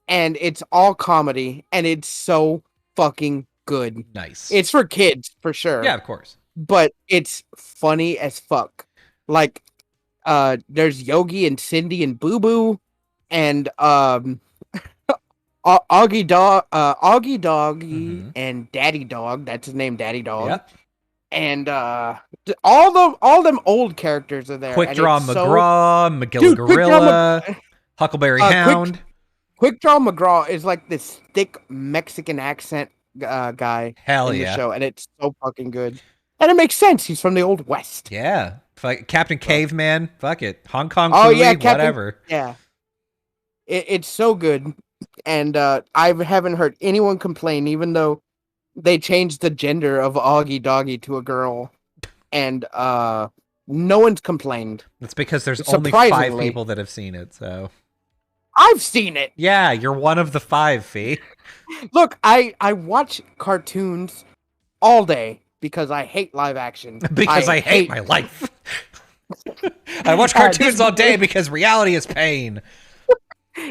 And it's all comedy, and it's so fucking good. Nice. It's for kids, for sure. Yeah, of course. But it's funny as fuck. Like, there's Yogi and Cindy and Boo Boo, and Augie Doggy and Daddy Dog. That's his name, Daddy Dog. Yep. And all them old characters are there. Quick Draw McGraw, Magilla Gorilla, Huckleberry Hound. Quick Draw McGraw is like this thick Mexican accent guy in the show, and it's so fucking good. And it makes sense. He's from the Old West. Yeah. Captain Caveman. Fuck it. Hong Kong Phooey, whatever. Yeah. It's so good. And I haven't heard anyone complain, even though they changed the gender of Augie Doggy to a girl. And no one's complained. It's because there's only 5 people that have seen it, so... I've seen it. Yeah, you're one of the 5, Fee. Look, I watch cartoons all day because I hate live action. Because I hate my life. I watch cartoons all day because reality is pain.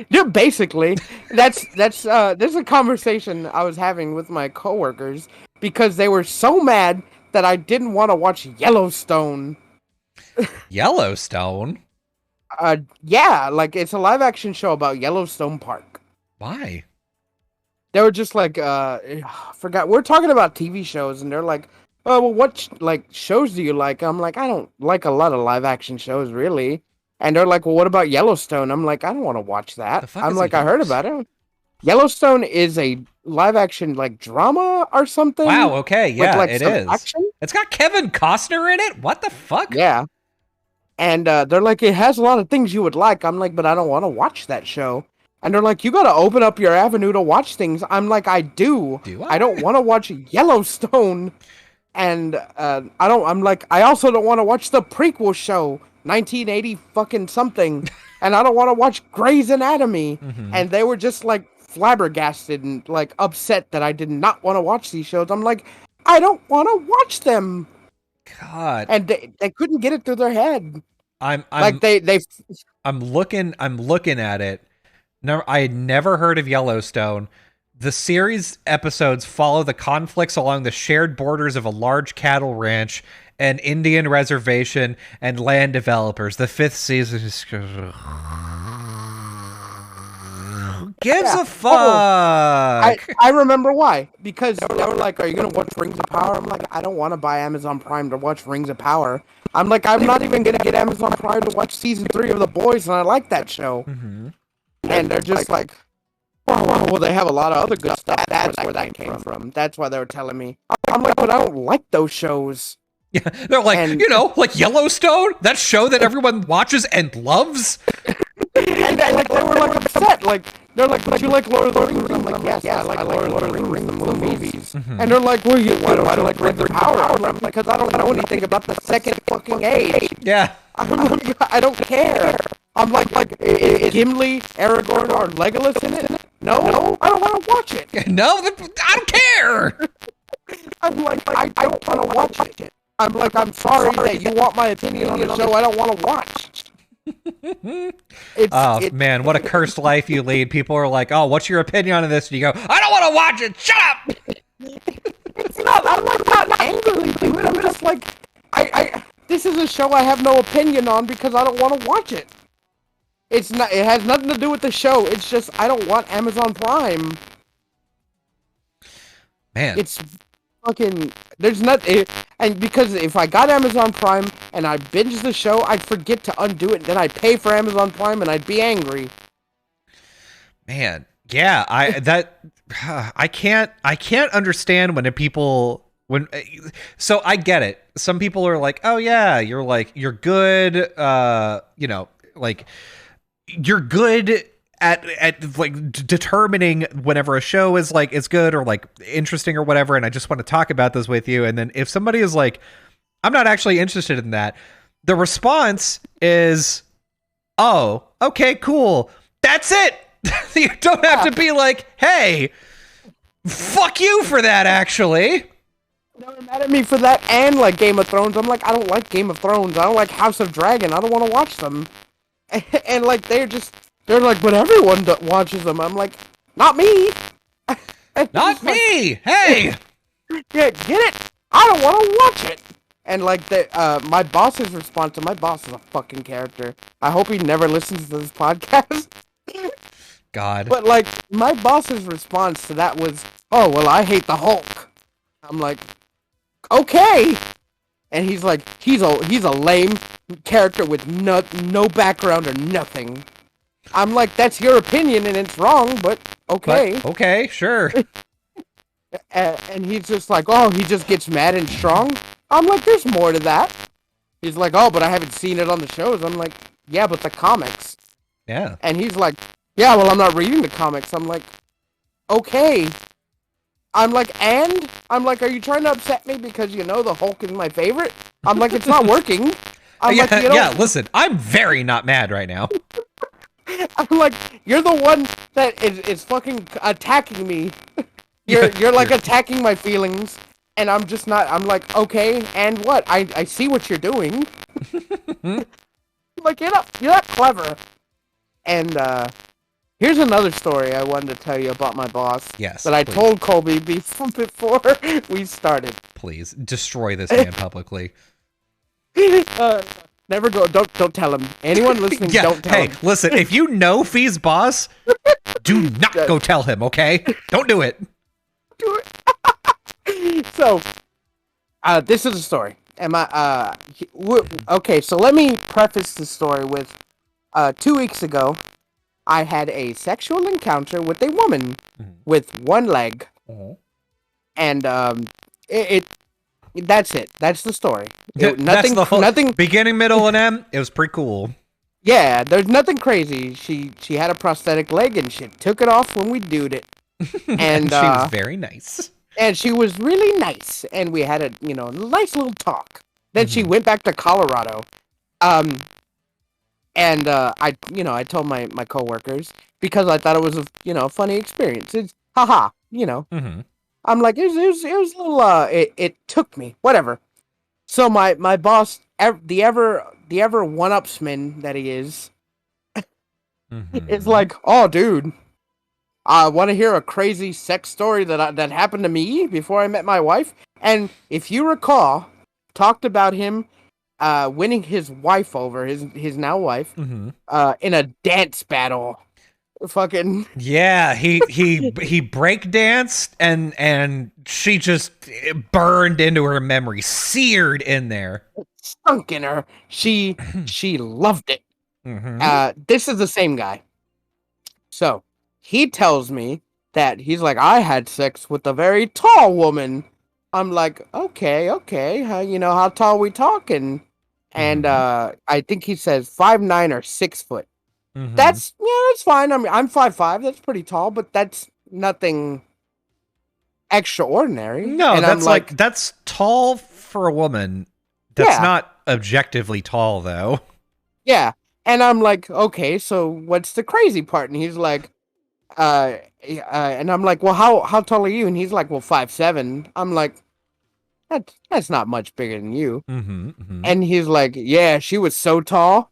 Yeah, basically, that's there's a conversation I was having with my coworkers because they were so mad that I didn't want to watch Yellowstone. Yellowstone? Yeah, like it's a live action show about Yellowstone Park. Why? They were just like, forgot. We're talking about TV shows, and they're like, oh, well, what shows do you like? I'm like, I don't like a lot of live action shows, really. And they're like, well, what about Yellowstone? I'm like, I don't want to watch that. I'm like, I heard about it. Yellowstone is a live action like drama or something. Wow, okay, yeah, with, like, it is. Action. It's got Kevin Costner in it? What the fuck? Yeah. And they're like, it has a lot of things you would like. I'm like, but I don't want to watch that show. And they're like, you got to open up your avenue to watch things. I'm like, I do. Do I? I don't want to watch Yellowstone. And I also don't want to watch the prequel show, 1980 fucking something. And I don't want to watch Grey's Anatomy. Mm-hmm. And they were just like flabbergasted and like upset that I did not want to watch these shows. I'm like, I don't want to watch them. God. And they couldn't get it through their head. I'm looking at it. No, I had never heard of Yellowstone. The series episodes follow the conflicts along the shared borders of a large cattle ranch, an Indian reservation, and land developers. The 5th season is... Gives a fuck. I remember why. Because they were like, are you going to watch Rings of Power? I'm like, I don't want to buy Amazon Prime to watch Rings of Power. I'm like, I'm not even going to get Amazon Prime to watch season 3 of The Boys, and I like that show. Mm-hmm. And they're just like, well, they have a lot of other good stuff. That's where that came from. That's why they were telling me. I'm like, but I don't like those shows. Yeah, they're like, like Yellowstone, that show that everyone watches and loves. And like they were like upset. Like they're like, "But you like Lord of the Rings?" I'm like, "Yes, I like Lord of the Rings, the movies." Mm-hmm. And they're like, "Well, why do I like Rings of Power?" I'm like, "Because I don't know anything about the second fucking age." Yeah, I'm like, I don't care. I'm like, is Gimli, Aragorn, or Legolas in it? No, I don't want to watch it. No, I don't care. I'm like, I don't want to watch it. I'm like, I'm sorry that you want my opinion on the show I don't want to watch. Man, what a cursed life you lead. People are like, oh, what's your opinion on this? And you go, I don't want to watch it. Shut up. It's not, I'm like not angrily to it. I'm just like, this is a show I have no opinion on because I don't want to watch it. It's not, it has nothing to do with the show. It's just, I don't want Amazon Prime. Man. It's fucking, there's not, and because if I got Amazon Prime and I binged the show, I'd forget to undo it, then I'd pay for Amazon Prime and I'd be angry. Man, yeah, I can't understand so I get it. Some people are like, oh yeah, you're good, like you're good at like determining whenever a show is like it's good or like interesting or whatever, and I just want to talk about this with you. And then if somebody is like, I'm not actually interested in that, the response is, oh, okay, cool, that's it. You don't have to be like, hey, fuck you for that, actually. They're mad at me for that and like Game of Thrones. I'm like, I don't like Game of Thrones. I don't like House of Dragon. I don't want to watch them. And like they're like, but everyone watches them. I'm like, not me. Not me. Like, hey. Yeah, get it? I don't want to watch it. And like my boss's response to my boss is a fucking character. I hope he never listens to this podcast. God. But like my boss's response to that was, oh well, I hate the Hulk. I'm like, okay. And he's like, he's a lame character with no background or nothing. I'm like, that's your opinion and it's wrong, but okay. But, okay, sure. And he's just like, oh, he just gets mad and strong. I'm like, there's more to that. He's like, oh, but I haven't seen it on the shows. I'm like, yeah, but the comics. Yeah. And he's like, yeah, well, I'm not reading the comics. I'm like, okay. I'm like, and? I'm like, are you trying to upset me because you know the Hulk is my favorite? I'm like, it's not working. I'm like, you know, yeah, listen, I'm very not mad right now. I'm like, you're the one that is fucking attacking me. You're like attacking my feelings, and I'm just not. I'm like, okay, and what? I see what you're doing. I'm like, you're not clever. And Here's another story I wanted to tell you about my boss. Yes. That I told Colby before we started. Please destroy this man publicly. Never go. Don't tell him. Anyone listening, don't tell him. Hey, listen. If you know Fee's boss, do not go tell him. Okay? Don't do it. Do it. So, this is a story. Okay, so let me preface the story with 2 weeks ago, I had a sexual encounter with a woman with one leg. And that's it. That's the story. Nothing beginning, middle, and end. It was pretty cool. Yeah, there's nothing crazy. She had a prosthetic leg and she took it off when we did it. And she was very nice. And she was really nice. And we had a nice little talk. Then she went back to Colorado. And I told my coworkers because I thought it was a funny experience. It's haha, I'm like it was a little it took me whatever. So my boss, the ever one-upsman that he is, is like, oh dude, I want to hear a crazy sex story that happened to me before I met my wife. And if you recall, talked about him winning his wife over, his now wife, in a dance battle. Fucking yeah, he break danced and she just burned into her memory, seared in there, sunk in her. She loved it. This is the same guy. So he tells me that he's like, I had sex with a very tall woman. I'm like, okay, how tall we talking? And I think he says 5'9" or 6 foot. That's fine. I mean, I'm 5'5". That's pretty tall, but that's nothing extraordinary. No, and that's like that's tall for a woman. That's not objectively tall, though. Yeah, and I'm like, okay, so what's the crazy part? And he's like, and I'm like, well, how tall are you? And he's like, well, 5'7". I'm like, that's not much bigger than you. And he's like, yeah, she was so tall.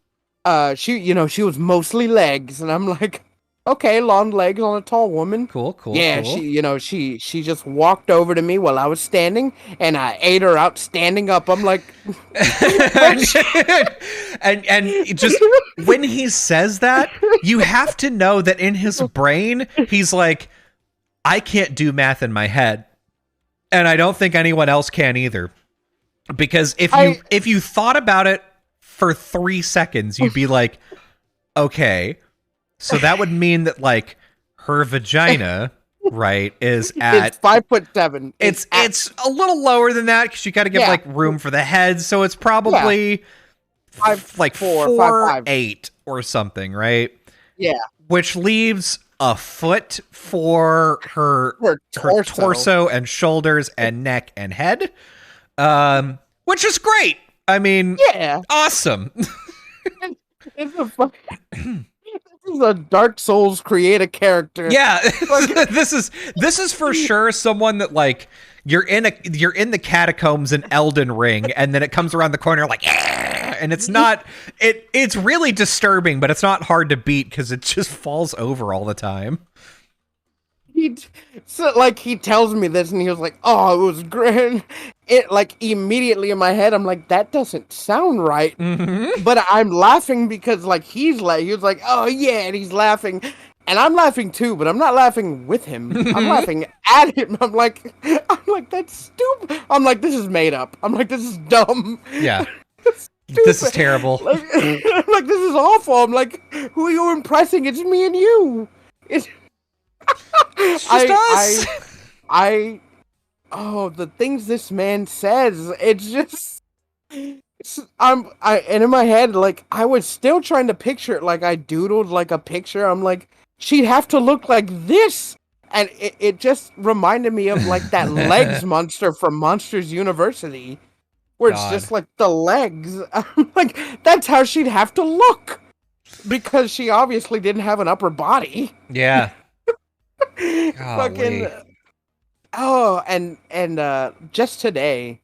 She was mostly legs. And I'm like, okay, long legs on a tall woman. Cool. Yeah, cool. She just walked over to me while I was standing, and I ate her out standing up. I'm like, and just when he says that, you have to know that in his brain, he's like, I can't do math in my head. And I don't think anyone else can either. Because if you thought about it for 3 seconds, you'd be like, okay, so that would mean that like her vagina, right, is at it's 5'7". It's a little lower than that because you got to give like room for the head, so it's probably 4'8" or something, right? Yeah, which leaves a foot for her torso and shoulders and neck and head, which is great. I mean, awesome. This is a Dark Souls create a character. Yeah, this is for sure someone that like you're in the catacombs in Elden Ring, and then it comes around the corner like, and it's not it's really disturbing, but it's not hard to beat because it just falls over all the time. He tells me this, and he was like, "Oh, it was great." It like immediately in my head, I'm like, "That doesn't sound right." But I'm laughing because like he was like, "Oh yeah," and he's laughing, and I'm laughing too, but I'm not laughing with him. I'm laughing at him. I'm like, that's stupid. I'm like, this is made up. I'm like, this is dumb. Yeah. This is terrible. I'm like, this is awful. I'm like, who are you impressing? It's me and you. It's just us. The things this man says, it's just, and in my head, like, I was still trying to picture it, like, I doodled, like, a picture, I'm like, she'd have to look like this, and it just reminded me of, like, that legs monster from Monsters University, where it's just, like, the legs, I'm like, that's how she'd have to look, because she obviously didn't have an upper body. Yeah. Fucking and just today,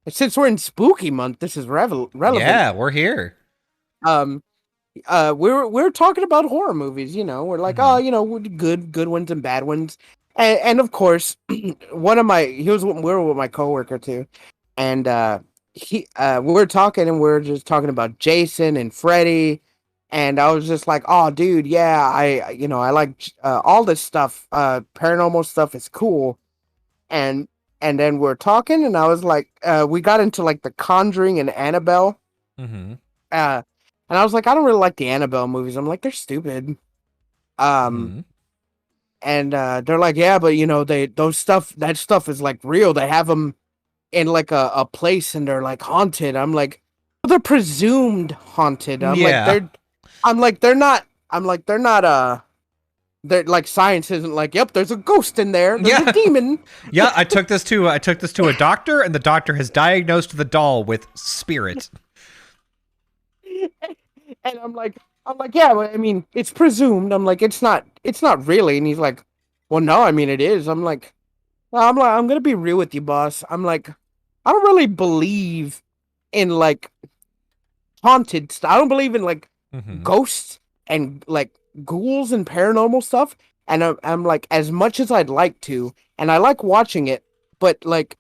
since we're in spooky month, this is relevant. Yeah, we're here. we're talking about horror movies, you know. We're like, oh, you know, good ones and bad ones, and of course, we were with my coworker too, and we were talking and we are just talking about Jason and Freddy, and I was just like, oh, dude, yeah, I like all this stuff, paranormal stuff is cool, and then we're talking, and I was like, we got into like The Conjuring and Annabelle, and I was like, I don't really like the Annabelle movies. I'm like, they're stupid. And they're like, yeah, but you know, that stuff is like real. They have them in like a place and they're like haunted. I'm like, well, they're presumed haunted. I'm like, they're not, they're like, science isn't like, yep, there's a ghost in there. There's a demon. Yeah, I took this to a doctor, and the doctor has diagnosed the doll with spirit. And I'm like, yeah, but I mean, it's presumed. I'm like, it's not really. And he's like, well, no, I mean, it is. I'm like, I'm gonna be real with you, boss. I'm like, I don't really believe in like haunted stuff. I don't believe in like ghosts and like ghouls and paranormal stuff. And I'm like, as much as I'd like to, and I like watching it, but like,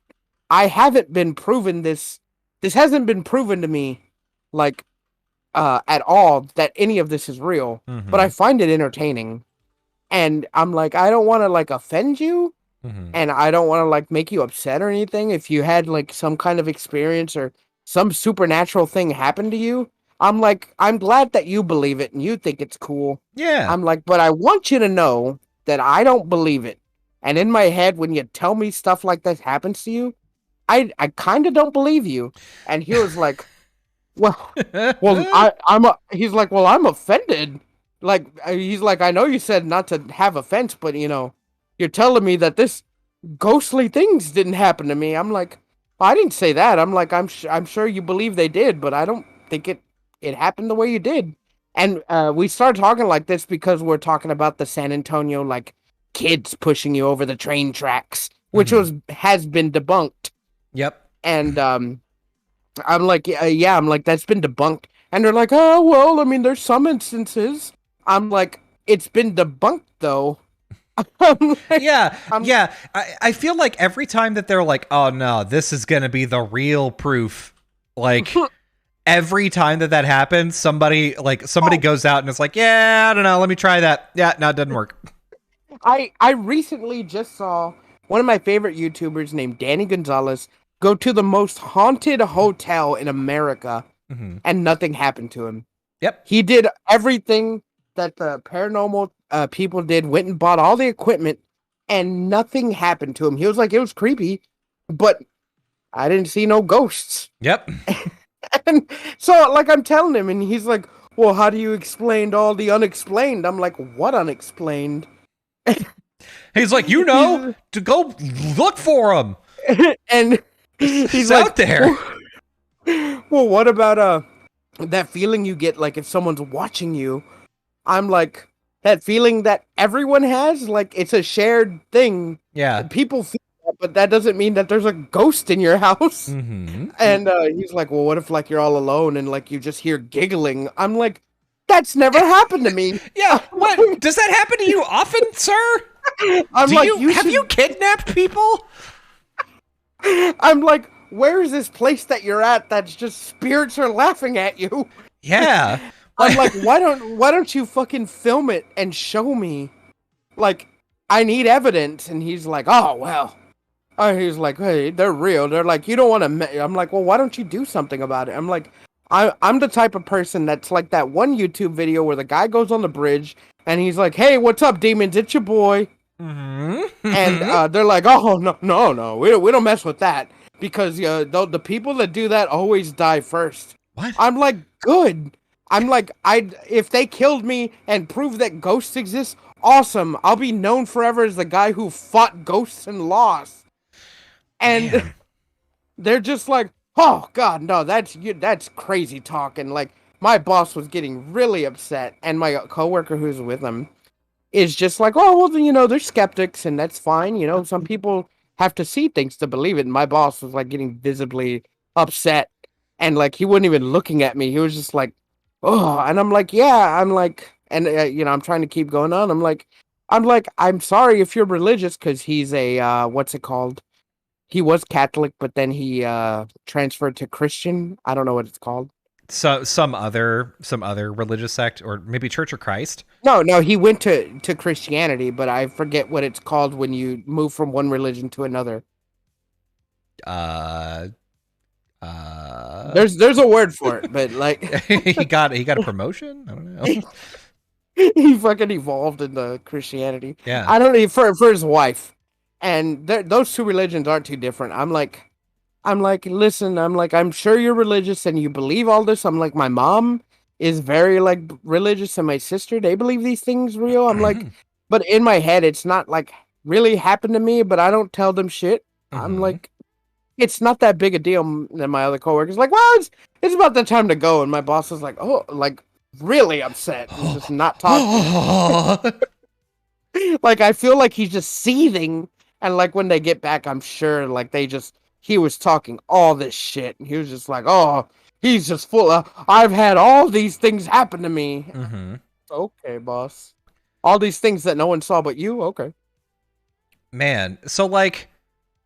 I haven't been proven this. This hasn't been proven to me, like, at all, that any of this is real. But I find it entertaining, and I'm like, I don't want to like offend you, and I don't want to like make you upset or anything. If you had like some kind of experience or some supernatural thing happen to you, I'm like, I'm glad that you believe it and you think it's cool. Yeah. I'm like, but I want you to know that I don't believe it. And in my head, when you tell me stuff like this happens to you, I kind of don't believe you. And he was like, well, he's like, well, I'm offended. Like, he's like, I know you said not to have offense, but you know, you're telling me that this ghostly things didn't happen to me. I'm like, I didn't say that. I'm like, I'm sure you believe they did, but I don't think it happened the way you did. And we started talking like this because we're talking about the San Antonio, like, kids pushing you over the train tracks, which has been debunked. Yep. And I'm like, yeah, I'm like, that's been debunked. And they're like, oh, well, I mean, there's some instances. I'm like, it's been debunked, though. Yeah. I feel like every time that they're like, oh, no, this is going to be the real proof, like... Every time that happens, somebody goes out and is like, yeah, I don't know, let me try that. Yeah, no, it doesn't work. I recently just saw one of my favorite YouTubers named Danny Gonzalez go to the most haunted hotel in America, and nothing happened to him. Yep. He did everything that the paranormal people did, went and bought all the equipment, and nothing happened to him. He was like, it was creepy, but I didn't see no ghosts. Yep. And so, like, I'm telling him, and he's like, well, how do you explain all the unexplained? I'm like, what unexplained? He's like, you know, to go look for them. And he's like, out there. Well, what about that feeling you get, like, if someone's watching you? I'm like, that feeling that everyone has, like, it's a shared thing. Yeah. People feel that, but that doesn't mean that there's a ghost in your house. And he's like, well, what if, like, you're all alone and, like, you just hear giggling? I'm like, that's never happened to me. Yeah, what? Does that happen to you often, sir? Have you kidnapped people? I'm like, where is this place that you're at that's just spirits are laughing at you? Yeah. I'm like, why don't you fucking film it and show me? Like, I need evidence. And he's like, oh, well. He's like, hey, they're real. They're like, you don't want to... I'm like, well, why don't you do something about it? I'm like, I'm the type of person that's like that one YouTube video where the guy goes on the bridge and he's like, hey, what's up, demons? It's your boy. And they're like, oh, no, we don't mess with that. Because the people that do that always die first. What? I'm like, good. I'm like, if they killed me and proved that ghosts exist, awesome. I'll be known forever as the guy who fought ghosts and lost. And they're just like, oh God, no, that's crazy talk. And like, my boss was getting really upset, and my coworker who's with him is just like, oh, well, you know, they're skeptics, and that's fine. You know, some people have to see things to believe it. And my boss was like getting visibly upset, and like he wasn't even looking at me. He was just like, oh, and I'm like, yeah, I'm like, and I'm trying to keep going on. I'm sorry if you're religious, because he's a what's it called? He was Catholic, but then he transferred to Christian. I don't know what it's called. So some other religious sect, or maybe Church of Christ. No, he went to Christianity, but I forget what it's called when you move from one religion to another. There's a word for it, but like he got a promotion. I don't know. He fucking evolved into Christianity. Yeah, I don't know for his wife, and those two religions aren't too different. I'm like, listen, I'm sure you're religious and you believe all this. I'm like, my mom is very like religious, and my sister, they believe these things real. I'm like, but in my head, it's not like really happened to me, but I don't tell them shit. I'm like, it's not that big a deal. And my other coworkers like, well, it's about the time to go. And my boss is like, oh, like really upset, and just not talking. Like I feel like he's just seething, and like when they get back, I'm sure like he was talking all this shit, and he was just like, oh, he's just full of, I've had all these things happen to me. Okay, boss. All these things that no one saw but you? Okay. Man, so like,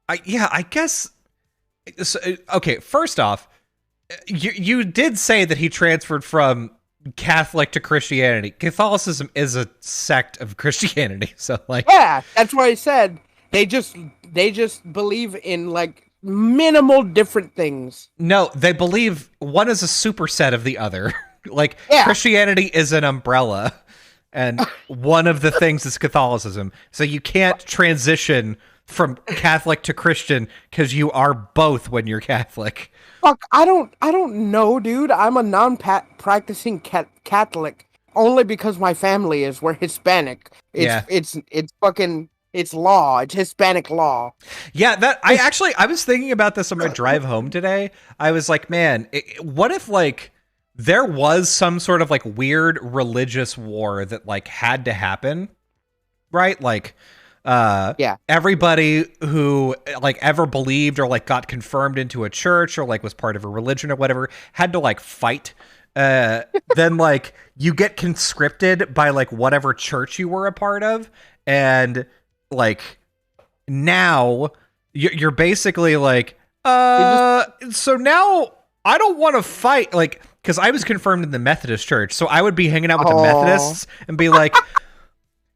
I guess, so, okay, first off, you did say that he transferred from Catholic to Christianity. Catholicism is a sect of Christianity, so like, yeah, that's why I said they just believe in like minimal different things. No, they believe one is a superset of the other. Like, yeah. Christianity is an umbrella, and one of the things is Catholicism. So you can't transition from Catholic to Christian because you are both when you're Catholic. Fuck, I don't know, dude. I'm a non-practicing Catholic only because my family is. We're Hispanic. It's fucking, it's law. It's Hispanic law. Yeah, I was thinking about this on my drive home today. I was like, man, what if like there was some sort of like weird religious war that like had to happen, right? Like, everybody who like ever believed or like got confirmed into a church or like was part of a religion or whatever had to like fight. Then like you get conscripted by like whatever church you were a part of, and like now you're basically like, so now I don't want to fight, like, because I was confirmed in the Methodist church, so I would be hanging out with the Methodists and be like,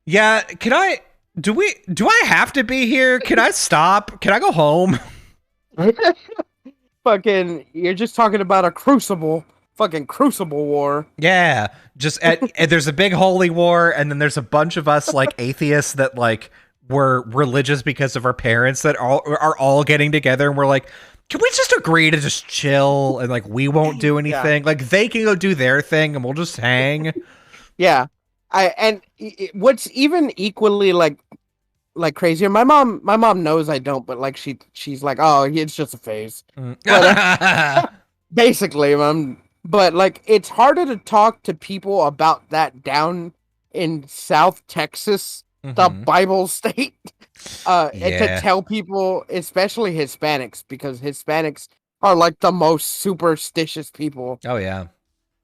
yeah, do I have to be here? Can I stop? Can I go home? Fucking, you're just talking about a crucible. Fucking crucible war. Yeah. Just there's a big holy war, and then there's a bunch of us like atheists that like were religious because of our parents that are all getting together, and we're like, can we just agree to just chill and like we won't do anything? Yeah. Like they can go do their thing and we'll just hang. Yeah. What's even equally like crazier, my mom knows I don't, but like she's like, oh, it's just a phase. But, basically, but like it's harder to talk to people about that down in South Texas, the Bible state, and to tell people, especially Hispanics, because Hispanics are like the most superstitious people. Oh yeah.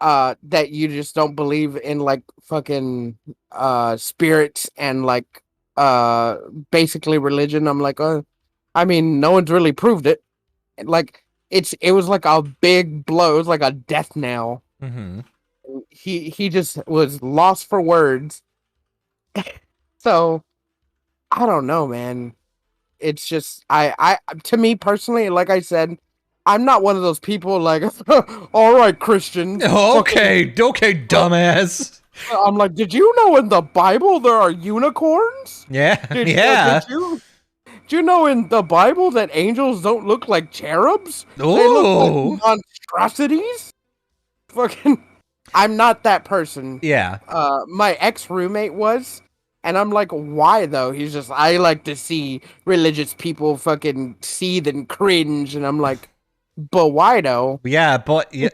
That you just don't believe in like fucking spirits and like basically religion. I'm like, I mean, no one's really proved it. Like it was like a big blow. It was like a death knell. He just was lost for words. So I don't know, man. It's just I to me personally, like I said, I'm not one of those people like, all right, Christians. Okay, dumbass. I'm like, did you know in the Bible there are unicorns? Yeah, Did you know in the Bible that angels don't look like cherubs? Ooh. They look like monstrosities? Fucking, I'm not that person. Yeah. My ex-roommate was, and I'm like, why though? He's just, I like to see religious people fucking seethe and cringe, and I'm like, but why though? Yeah, but yeah,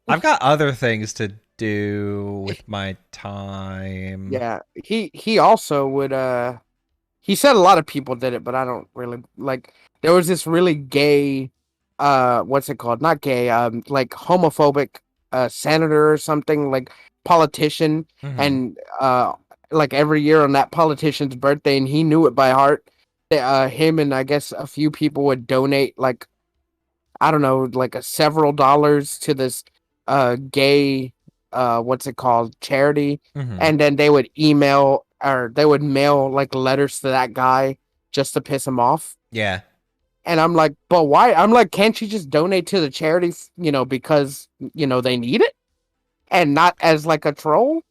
I've got other things to do with my time. Yeah, he also would he said a lot of people did it, but I don't really like. There was this really gay, what's it called? Not gay, like homophobic a senator or something, like politician, and like every year on that politician's birthday, and he knew it by heart. Him and I guess a few people would donate like, I don't know, like several dollars to this gay what's it called, charity, and then they would email or they would mail like letters to that guy just to piss him off. Yeah. And I'm like, but why? I'm like, can't you just donate to the charity, because, they need it? And not as like a troll?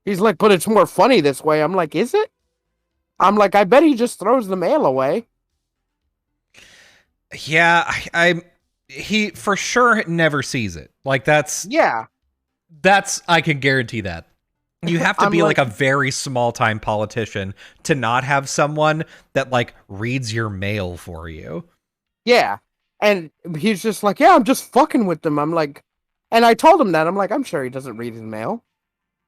He's like, but it's more funny this way. I'm like, is it? I'm like, I bet he just throws the mail away. Yeah, he for sure never sees it. Like that's I can guarantee that. You have to be like a very small time politician to not have someone that like reads your mail for you. Yeah. And he's just like, yeah, I'm just fucking with them. I'm like, and I told him that. I'm like, I'm sure he doesn't read his mail.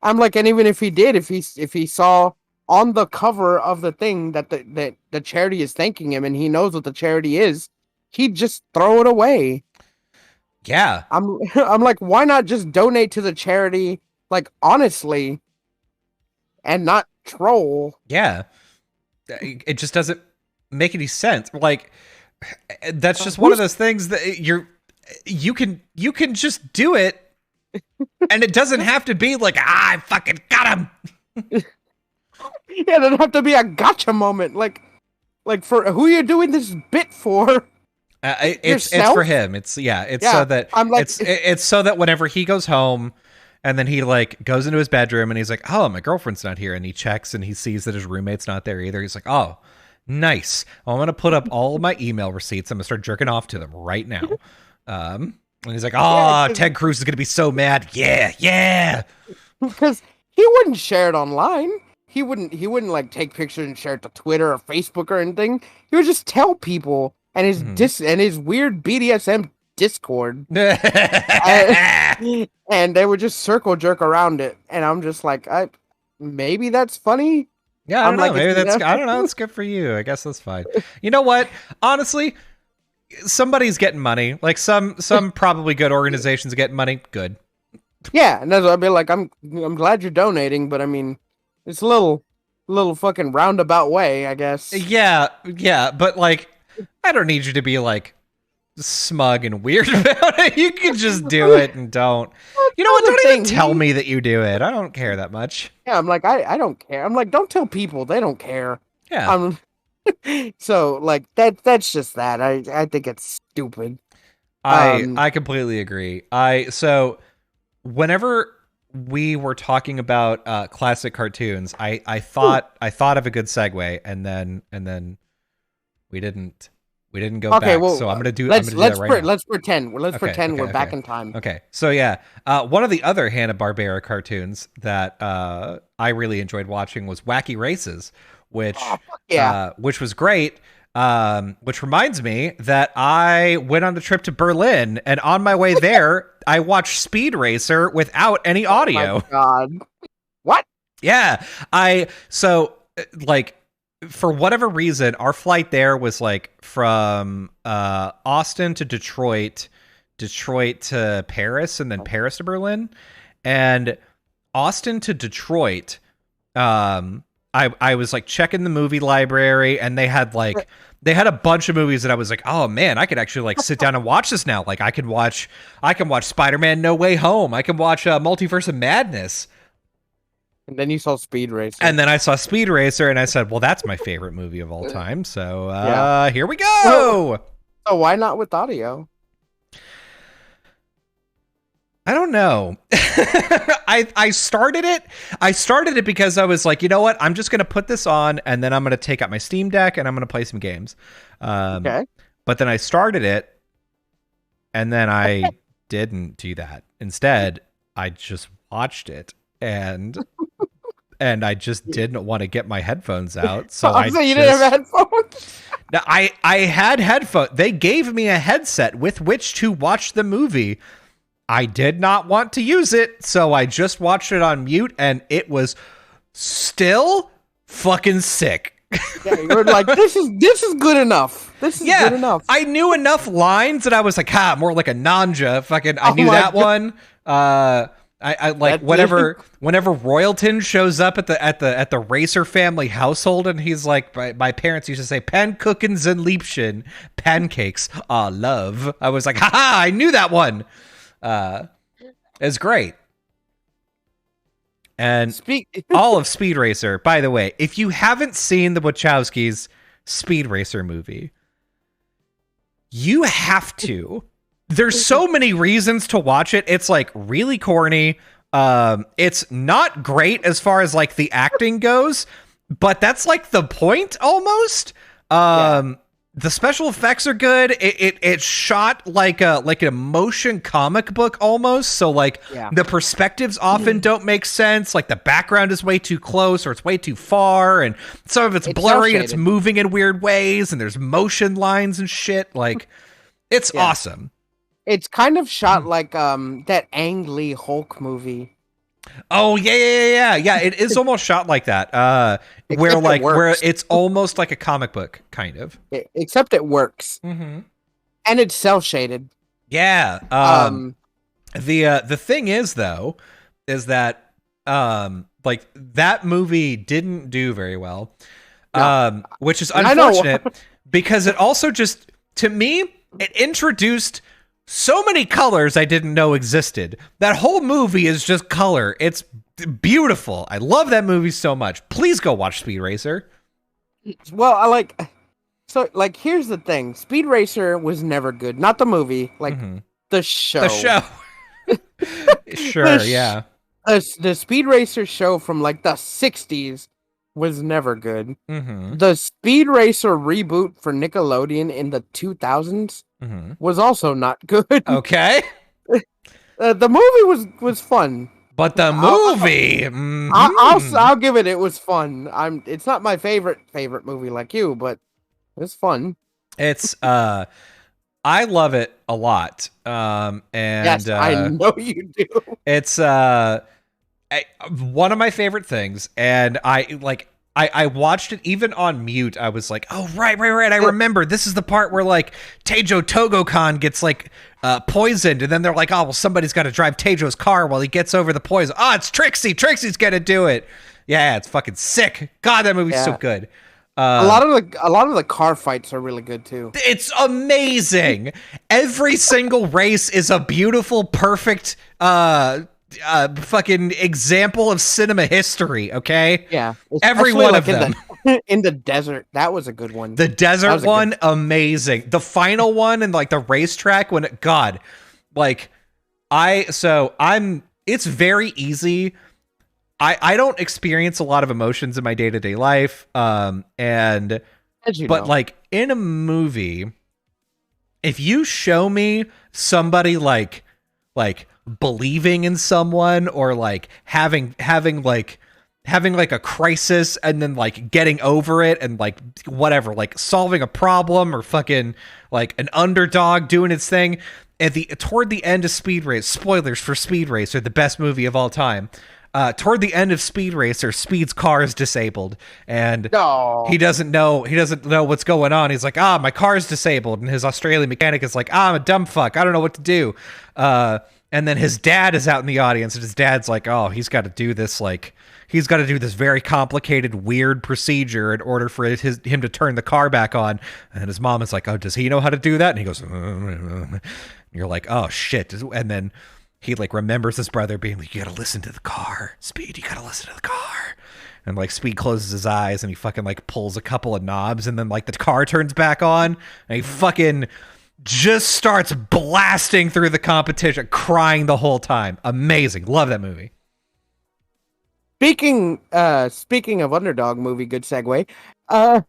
I'm like, and even if he did, if he saw on the cover of the thing that the charity is thanking him and he knows what the charity is, he'd just throw it away. Yeah. I'm like, why not just donate to the charity, like, honestly, and not troll? Yeah. It just doesn't make any sense. Like, that's just one of those things that you can just do it, and it doesn't have to be like, I fucking got him. Yeah, it doesn't have to be a gotcha moment. Like for who you're doing this bit for. It's for him. So that I'm like, it's so that whenever he goes home and then he like goes into his bedroom and he's like, oh, my girlfriend's not here, and he checks and he sees that his roommate's not there either. He's like, oh, nice. Well, I'm gonna put up all of my email receipts. I'm gonna start jerking off to them right now. And he's like, oh, Ted Cruz is gonna be so mad. Yeah. Because he wouldn't share it online. He wouldn't like take pictures and share it to Twitter or Facebook or anything. He would just tell people. And his weird BDSM Discord, and they would just circle jerk around it, and I'm just like, maybe that's funny. Yeah, I don't know. Maybe that's I don't know. It's good for you. I guess that's fine. You know what? Honestly, somebody's getting money. Like some probably good organizations getting money. Good. Yeah, and that's what I'd be like. I'm glad you're donating, but I mean, it's a little fucking roundabout way, I guess. Yeah, but like, I don't need you to be like smug and weird about it. You can just do it and don't. You know what? Don't even tell me that you do it. I don't care that much. Yeah, I'm like, I don't care. I'm like, don't tell people. They don't care. Yeah. So like that's just that. I think it's stupid. I completely agree. So whenever we were talking about classic cartoons, I thought of a good segue, and then we didn't go back. Well, so I'm gonna do. Let's pretend we're back in time. Okay. So yeah, one of the other Hanna-Barbera cartoons that I really enjoyed watching was Wacky Races, which was great. Which reminds me that I went on a trip to Berlin, and on my way there, I watched Speed Racer without any audio. Oh my God. What? Yeah. For whatever reason, our flight there was like from Austin to Detroit to Paris, and then Paris to Berlin. And Austin to Detroit, I was like checking the movie library, and they had a bunch of movies that I was like, oh man, I could actually like sit down and watch this now. Like I can watch Spider-Man No Way Home. I can watch Multiverse of Madness. And then you saw Speed Racer. And then I saw Speed Racer, and I said, well, that's my favorite movie of all time. So here we go. So why not with audio? I don't know. I started it because I was like, you know what? I'm just going to put this on, and then I'm going to take out my Steam Deck, and I'm going to play some games. Okay. But then I started it, and then I didn't do that. Instead, I just watched it, and I just didn't want to get my headphones out. So you didn't have headphones? No, I had headphones. They gave me a headset with which to watch the movie. I did not want to use it, so I just watched it on mute, and it was still fucking sick. Yeah, you were like, this is good enough. This is good enough. I knew enough lines that I was like, more like a Nanja. Fucking, I knew that one. I like whenever Royalton shows up at the Racer family household, and he's like, my parents used to say Pannkuchens and Liebchen, pancakes, love. I was like, haha, I knew that one. It's great. And all of Speed Racer, by the way, if you haven't seen the Wachowskis' Speed Racer movie, you have to. There's so many reasons to watch it. It's like really corny. It's not great as far as like the acting goes, but that's like the point almost. The special effects are good. It's shot like a motion comic book almost. So like the perspectives often don't make sense. Like the background is way too close or it's way too far, and some of it's blurry and it's moving in weird ways, and there's motion lines and shit. Like it's awesome. It's kind of shot like that Ang Lee Hulk movie. Oh yeah. It is almost shot like that. Where it's almost like a comic book kind of. Except it works, and it's cel shaded. Yeah. The thing is though, is that like that movie didn't do very well, which is unfortunate because it also just, to me, it introduced so many colors I didn't know existed. That whole movie is just color. It's beautiful. I love that movie so much. Please go watch Speed Racer. Well, here's the thing. Speed Racer was never good. Not the movie, the show. The show. Sure, yeah. The Speed Racer show from like the 60s was never good. The Speed Racer reboot for Nickelodeon in the 2000s was also not good. Okay. The movie was fun. But the movie, I'll give it. It was fun. It's not my favorite movie like you, but it's fun. It's I love it a lot. And yes, I know you do. It's one of my favorite things, and I watched it even on mute. I was like, oh, right. I remember this is the part where like Teijo Togokan gets like poisoned, and then they're like, oh, well, somebody's got to drive Teijo's car while he gets over the poison. Oh, it's Trixie. Trixie's gonna do it. Yeah, it's fucking sick. God, that movie's so good. A lot of the car fights are really good too. It's amazing. Every single race is a beautiful, perfect fucking example of cinema history. Okay, every one of them. In the desert, that was a good one. The desert one, amazing. The final one and like the racetrack when it's very easy. I don't experience a lot of emotions in my day-to-day life, but like in a movie, if you show me somebody like believing in someone or like having like a crisis and then like getting over it and like whatever, like solving a problem or fucking like an underdog doing its thing toward the end of Speed Race, spoilers for Speed Racer, the best movie of all time. Toward the end of Speed Racer, Speed's car is disabled, and he doesn't know what's going on. He's like, my car is disabled, and his Australian mechanic is like, I'm a dumb fuck, I don't know what to do. And then his dad is out in the audience, and his dad's like, he's got to do this very complicated, weird procedure in order for him to turn the car back on. And his mom is like, does he know how to do that? And he goes, and you're like, oh shit. And then he like remembers his brother being like, you gotta listen to the car, Speed, you gotta listen to the car. And like Speed closes his eyes and he fucking like pulls a couple of knobs, and then like the car turns back on, and he fucking just starts blasting through the competition, crying the whole time. Amazing. Love that movie. Speaking of underdog movie, good segue. A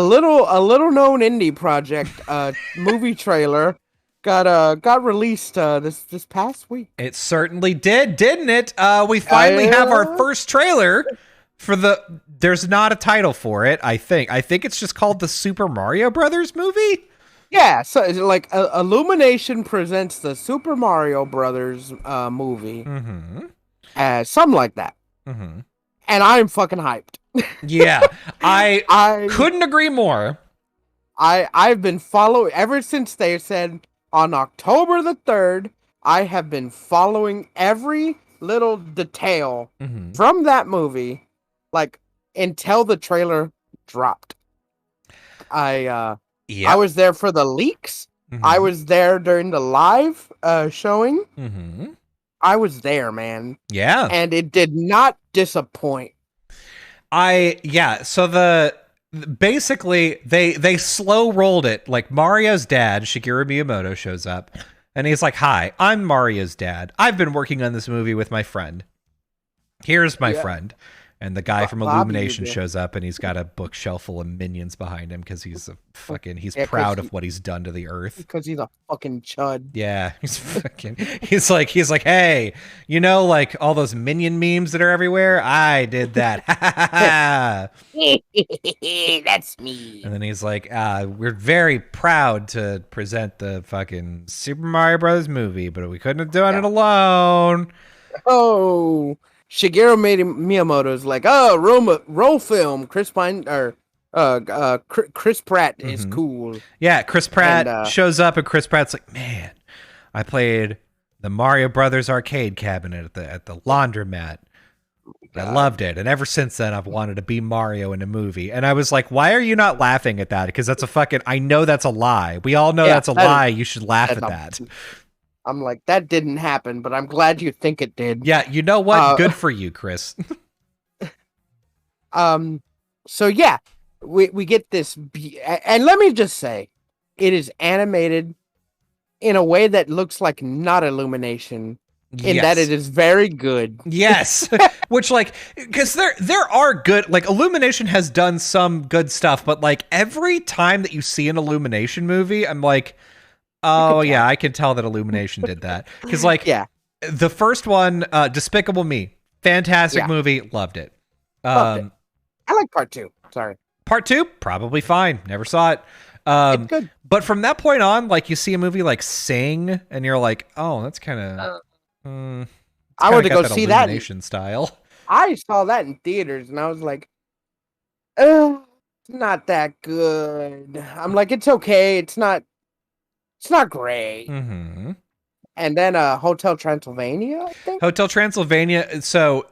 little known indie project, movie trailer got released this past week. It certainly did, didn't it? We finally have our first trailer for there's not a title for it, I think. I think it's just called the Super Mario Brothers movie. Yeah, so it's like Illumination presents the Super Mario Brothers movie. Something like that. And I'm fucking hyped. Yeah, I couldn't agree more. I've been following ever since they said on October the 3rd, I have been following every little detail from that movie, like until the trailer dropped. I was there for the leaks. I was there during the live showing. I was there, man. Yeah. And it did not disappoint. So basically they slow rolled it. Like Mario's dad, Shigeru Miyamoto, shows up and he's like, "Hi, I'm Mario's dad. I've been working on this movie with my friend. Here's my friend." And the guy from Illumination shows up, and he's got a bookshelf full of minions behind him because he's he's proud of what he's done to the earth. Because he's a fucking chud. Yeah, he's like, hey, you know, like all those minion memes that are everywhere? I did that. That's me. And then he's like, we're very proud to present the fucking Super Mario Brothers movie, but we couldn't have done it alone. Oh. Shigeru Miyamoto's like, roll film. Chris Pratt is cool. Yeah, Chris Pratt shows up, and Chris Pratt's like, "Man, I played the Mario Brothers arcade cabinet at the laundromat. I loved it, and ever since then, I've wanted to be Mario in a movie." And I was like, "Why are you not laughing at that? Because that's I know that's a lie. We all know that's a lie. You should laugh at that." I'm like, that didn't happen, but I'm glad you think it did. Yeah, you know what? Good for you, Chris. So yeah, we get this, and let me just say, it is animated in a way that looks like not Illumination, in that it is very good. Yes, which because there are good, like Illumination has done some good stuff, but like every time that you see an Illumination movie, I'm like, oh yeah, I can tell that Illumination did that. Because the first one, Despicable Me, fantastic movie, loved it. Loved it. I like part 2. Sorry, part 2 probably fine. Never saw it. It's good. But from that point on, like you see a movie like Sing, and you're like, oh, that's kind of. I wanted to go see that Illumination style. I saw that in theaters, and I was like, oh, it's not that good. I'm like, it's okay. It's not great. And then Hotel Transylvania, I think. Hotel Transylvania. So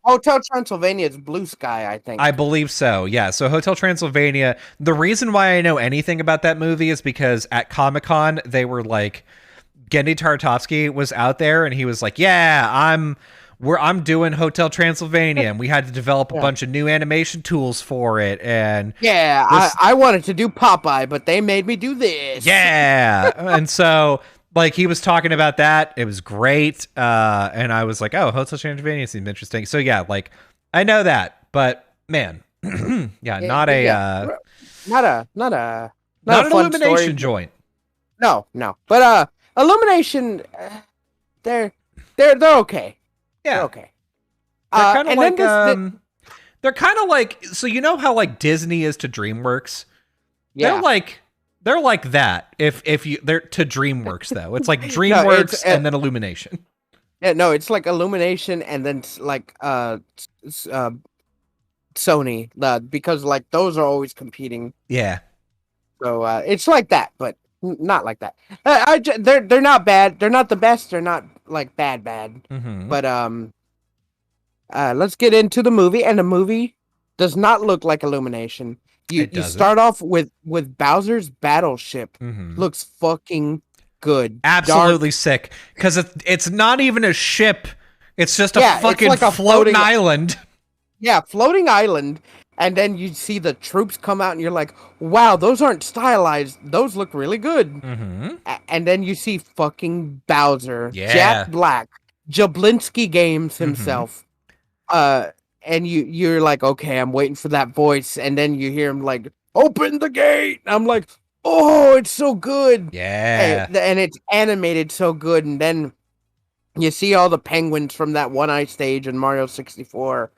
Hotel Transylvania is Blue Sky, I think. I believe so. Yeah. So Hotel Transylvania. The reason why I know anything about that movie is because at Comic-Con they were like, Genndy Tartakovsky was out there, and he was like, "Yeah, I'm doing Hotel Transylvania, and we had to develop a bunch of new animation tools for it." And I wanted to do Popeye, but they made me do this. Yeah, and so like he was talking about that. It was great, and I was like, "Oh, Hotel Transylvania seems interesting." So yeah, like I know that, but man, not an Illumination joint. No, but Illumination, they're okay. Yeah. They're okay. They're kind of like they're kind of like, so you know how like Disney is to DreamWorks? Yeah. They're like that. If they're to DreamWorks though. It's like DreamWorks and then Illumination. Yeah, no, it's like Illumination and then like Sony, because like those are always competing. Yeah. So it's like that, but not like that. They're not bad. They're not the best. They're not like bad. But let's get into the movie. And the movie does not look like Illumination. You start off with Bowser's battleship. Looks fucking good. Absolutely sick. Because it's not even a ship. It's just a fucking like floating island. Yeah, floating island. And then you see the troops come out, and you're like, wow, those aren't stylized. Those look really good. And then you see fucking Bowser, Jack Black, Jablinski Games himself. And you're like, okay, I'm waiting for that voice. And then you hear him like, open the gate. I'm like, oh, it's so good. Yeah. And it's animated so good. And then you see all the penguins from that one-eye stage in Mario 64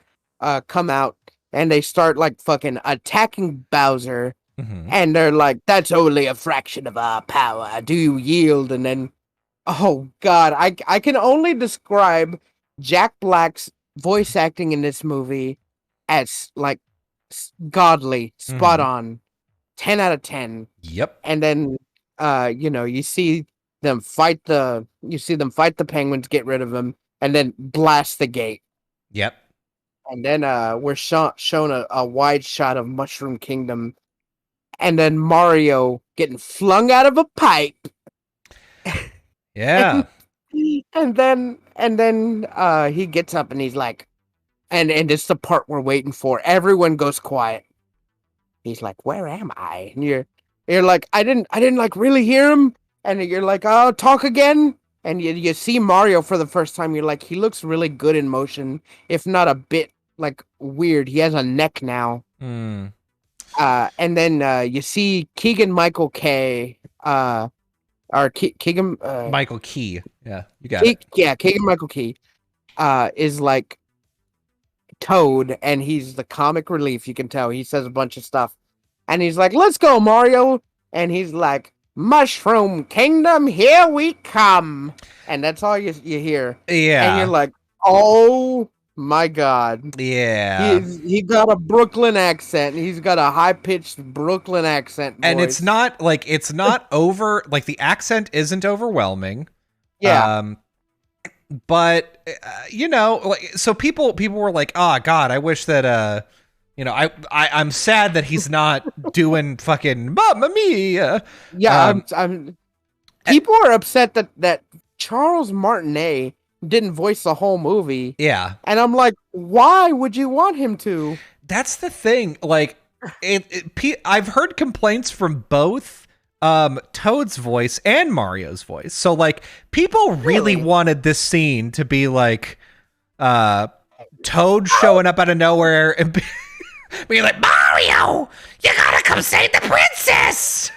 come out. And they start like fucking attacking Bowser. And they're like, that's only a fraction of our power. Do you yield? And then, oh God, I can only describe Jack Black's voice acting in this movie as like godly, spot on, 10 out of 10. Yep. And then, you see you see them fight the penguins, get rid of them, and then blast the gate. Yep. And then we're shown a wide shot of Mushroom Kingdom, and then Mario getting flung out of a pipe. Yeah. And then he gets up and he's like, and it's the part we're waiting for. Everyone goes quiet. He's like, "Where am I?" And you're like, I didn't like really hear him. And you're like, "Oh, talk again." And you see Mario for the first time. You're like, he looks really good in motion, if not a bit like weird. He has a neck now. Mm. And then you see Keegan Michael Key, or Keegan Michael Key. Yeah, you got it. Yeah, Keegan Michael Key is like Toad, and he's the comic relief. You can tell he says a bunch of stuff, and he's like, "Let's go, Mario," and he's like, "Mushroom Kingdom, here we come," and that's all you hear. Yeah, and you're like, "Oh my god!" Yeah, he got a Brooklyn accent. He's got a high pitched Brooklyn accent, and it's not over. Like the accent isn't overwhelming. Yeah. But so people were like, "Oh God, I wish that I'm sad that he's not doing fucking Mamma Mia." Yeah, people are upset that Charles Martinet didn't voice the whole movie. Yeah, and I'm like, why would you want him to? That's the thing. Like, I've heard complaints from both Toad's voice and Mario's voice. So like people really wanted this scene to be like Toad showing up out of nowhere and be like, "Mario, you gotta come save the princess."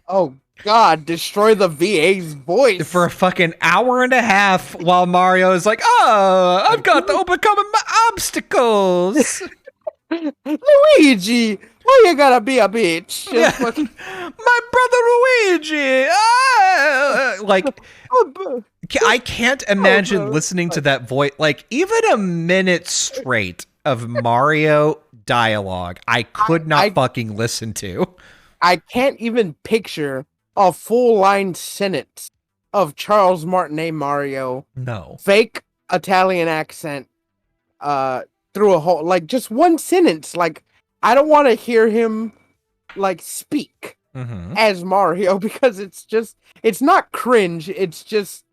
Oh God, destroy the VA's voice for a fucking hour and a half while Mario is like, "Oh, I've got to overcome my obstacles." Luigi, why you gotta be a bitch? Yeah. My brother Luigi. Like, I can't imagine listening to that voice. Like, even a minute straight of Mario dialogue, I could not fucking listen to. I can't even picture a full line sentence of Charles Martinet Mario. No. Fake Italian accent. Through a whole, like, just one sentence. Like, I don't want to hear him like speak as Mario, because it's not cringe. It's just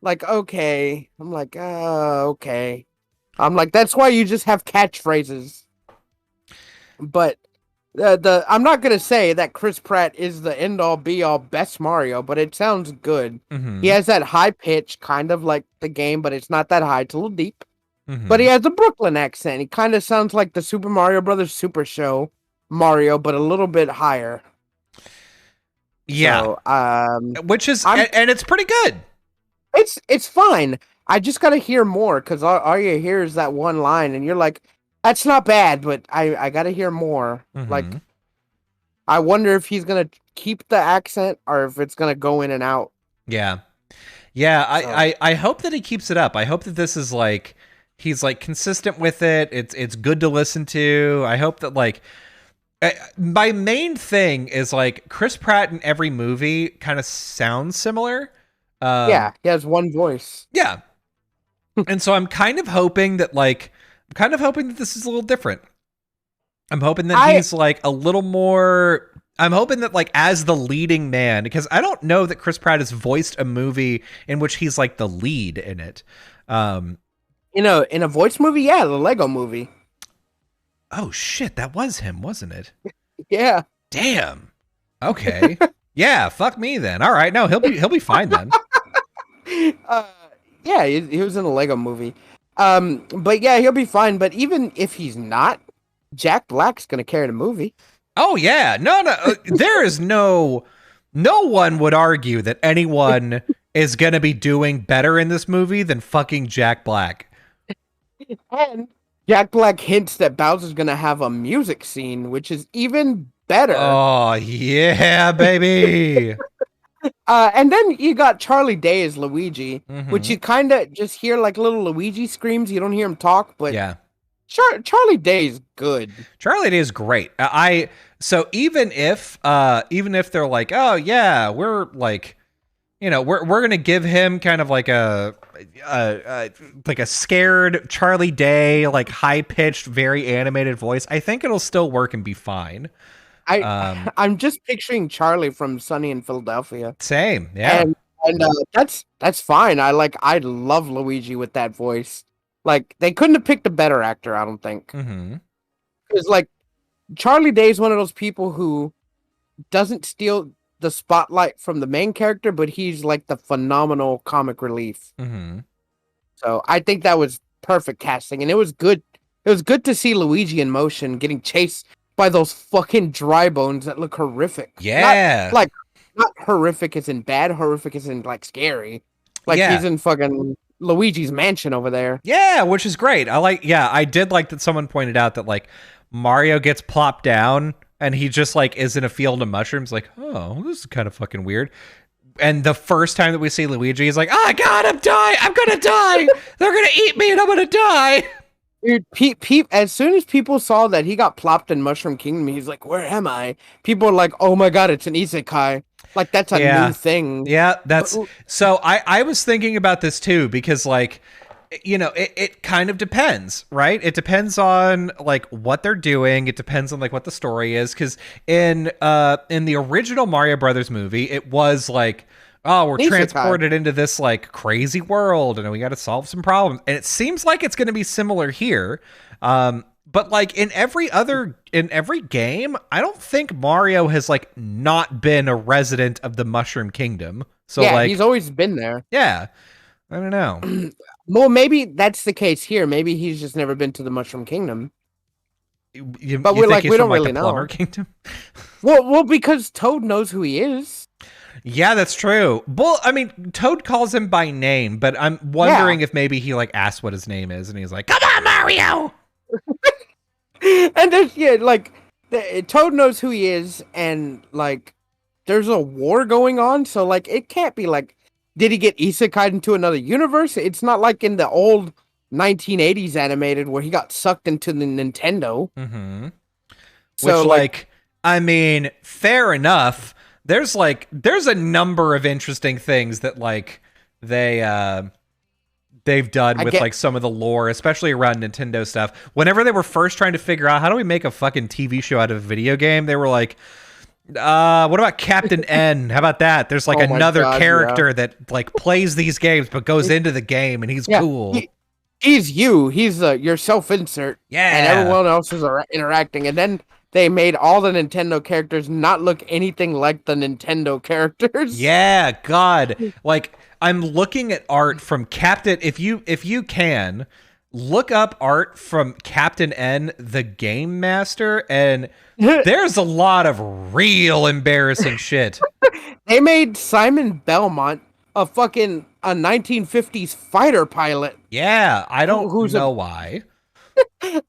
like, okay. I'm like, okay. I'm like, that's why you just have catchphrases. But I'm not gonna say that Chris Pratt is the end all be all best Mario, but it sounds good. He has that high pitch, kind of like the game, but it's not that high. It's a little deep. But he has a Brooklyn accent. He kind of sounds like the Super Mario Brothers Super Show Mario, but a little bit higher. Yeah. So, which is, and it's pretty good. It's fine. I just got to hear more, because all you hear is that one line, and you're like, that's not bad, but I got to hear more. Like, I wonder if he's going to keep the accent or if it's going to go in and out. Yeah. Yeah, so. I hope that he keeps it up. I hope that this is like, he's like consistent with it. It's good to listen to. I hope that like my main thing is like Chris Pratt in every movie kind of sounds similar. Yeah, he has one voice. Yeah. And so I'm kind of hoping that this is a little different. I'm hoping that he's like a little more, I'm hoping that like as the leading man, because I don't know that Chris Pratt has voiced a movie in which he's like the lead in it. In a voice movie, yeah, the Lego Movie. Oh shit, that was him, wasn't it? Yeah. Damn. Okay. Yeah, fuck me then. All right, no, he'll be fine then. Yeah, he was in a Lego Movie. But yeah, he'll be fine. But even if he's not, Jack Black's gonna carry the movie. Oh yeah, no, there is no one would argue that anyone is gonna be doing better in this movie than fucking Jack Black. And Jack Black hints that Bowser's gonna have a music scene, which is even better. Oh yeah, baby. And then you got Charlie Day as Luigi, which you kind of just hear like little Luigi screams. You don't hear him talk, but yeah, Charlie Day is good. Charlie Day is great. So even if they're like, oh yeah, we're like, we're gonna give him kind of like a scared Charlie Day, like high pitched, very animated voice. I think it'll still work and be fine. I'm just picturing Charlie from Sunny in Philadelphia. Same, yeah, and that's fine. I love Luigi with that voice. Like they couldn't have picked a better actor, I don't think. Because like Charlie Day is one of those people who doesn't steal the spotlight from the main character, but he's like the phenomenal comic relief. So I think that was perfect casting, and it was good. It was good to see Luigi in motion, getting chased by those fucking dry bones that look horrific. Yeah, not horrific as in bad, horrific as in like scary. Like he's in fucking Luigi's mansion over there. Yeah, which is great. I did like that someone pointed out that like Mario gets plopped down and he just like is in a field of mushrooms, like, oh, this is kind of fucking weird. And the first time that we see Luigi, he's like, oh god, I'm gonna die. They're gonna eat me and I'm gonna die. Dude, as soon as people saw that he got plopped in Mushroom Kingdom, he's like, where am I? People are like, oh my god, it's an isekai. Like, that's a new thing. Yeah, that's... So I was thinking about this too, because like, it kind of depends, right? It depends on like what they're doing. It depends on like what the story is. Because in the original Mario Brothers movie, it was like, oh, we're transported into this like crazy world and we got to solve some problems. And it seems like it's going to be similar here. But like in every game, I don't think Mario has like not been a resident of the Mushroom Kingdom. So yeah, like he's always been there. Yeah. I don't know. Well, maybe that's the case here. Maybe he's just never been to the Mushroom Kingdom. But we don't really know. Plumber Kingdom? well, because Toad knows who he is. Yeah, that's true. Well, I mean, Toad calls him by name, but I'm wondering if maybe he like asked what his name is, and he's like, "Come on, Mario!" And there's Toad knows who he is, and like there's a war going on, so like it can't be like, did he get isekai'd into another universe? It's not like in the old 1980s animated where he got sucked into the Nintendo. So, which, I mean, fair enough. There's a number of interesting things that like they've done with like some of the lore, especially around Nintendo stuff. Whenever they were first trying to figure out how do we make a fucking TV show out of a video game, they were like, what about Captain N? How about that? There's like another character that like plays these games but goes into the game and he's cool. He's your self-insert. Yeah. And everyone else is interacting. And then they made all the Nintendo characters not look anything like the Nintendo characters. Yeah, God. Like, I'm looking at art from Captain... If you can, look up art from Captain N, the Game Master, and there's a lot of real embarrassing shit. They made Simon Belmont a 1950s fighter pilot. Yeah, I don't know why.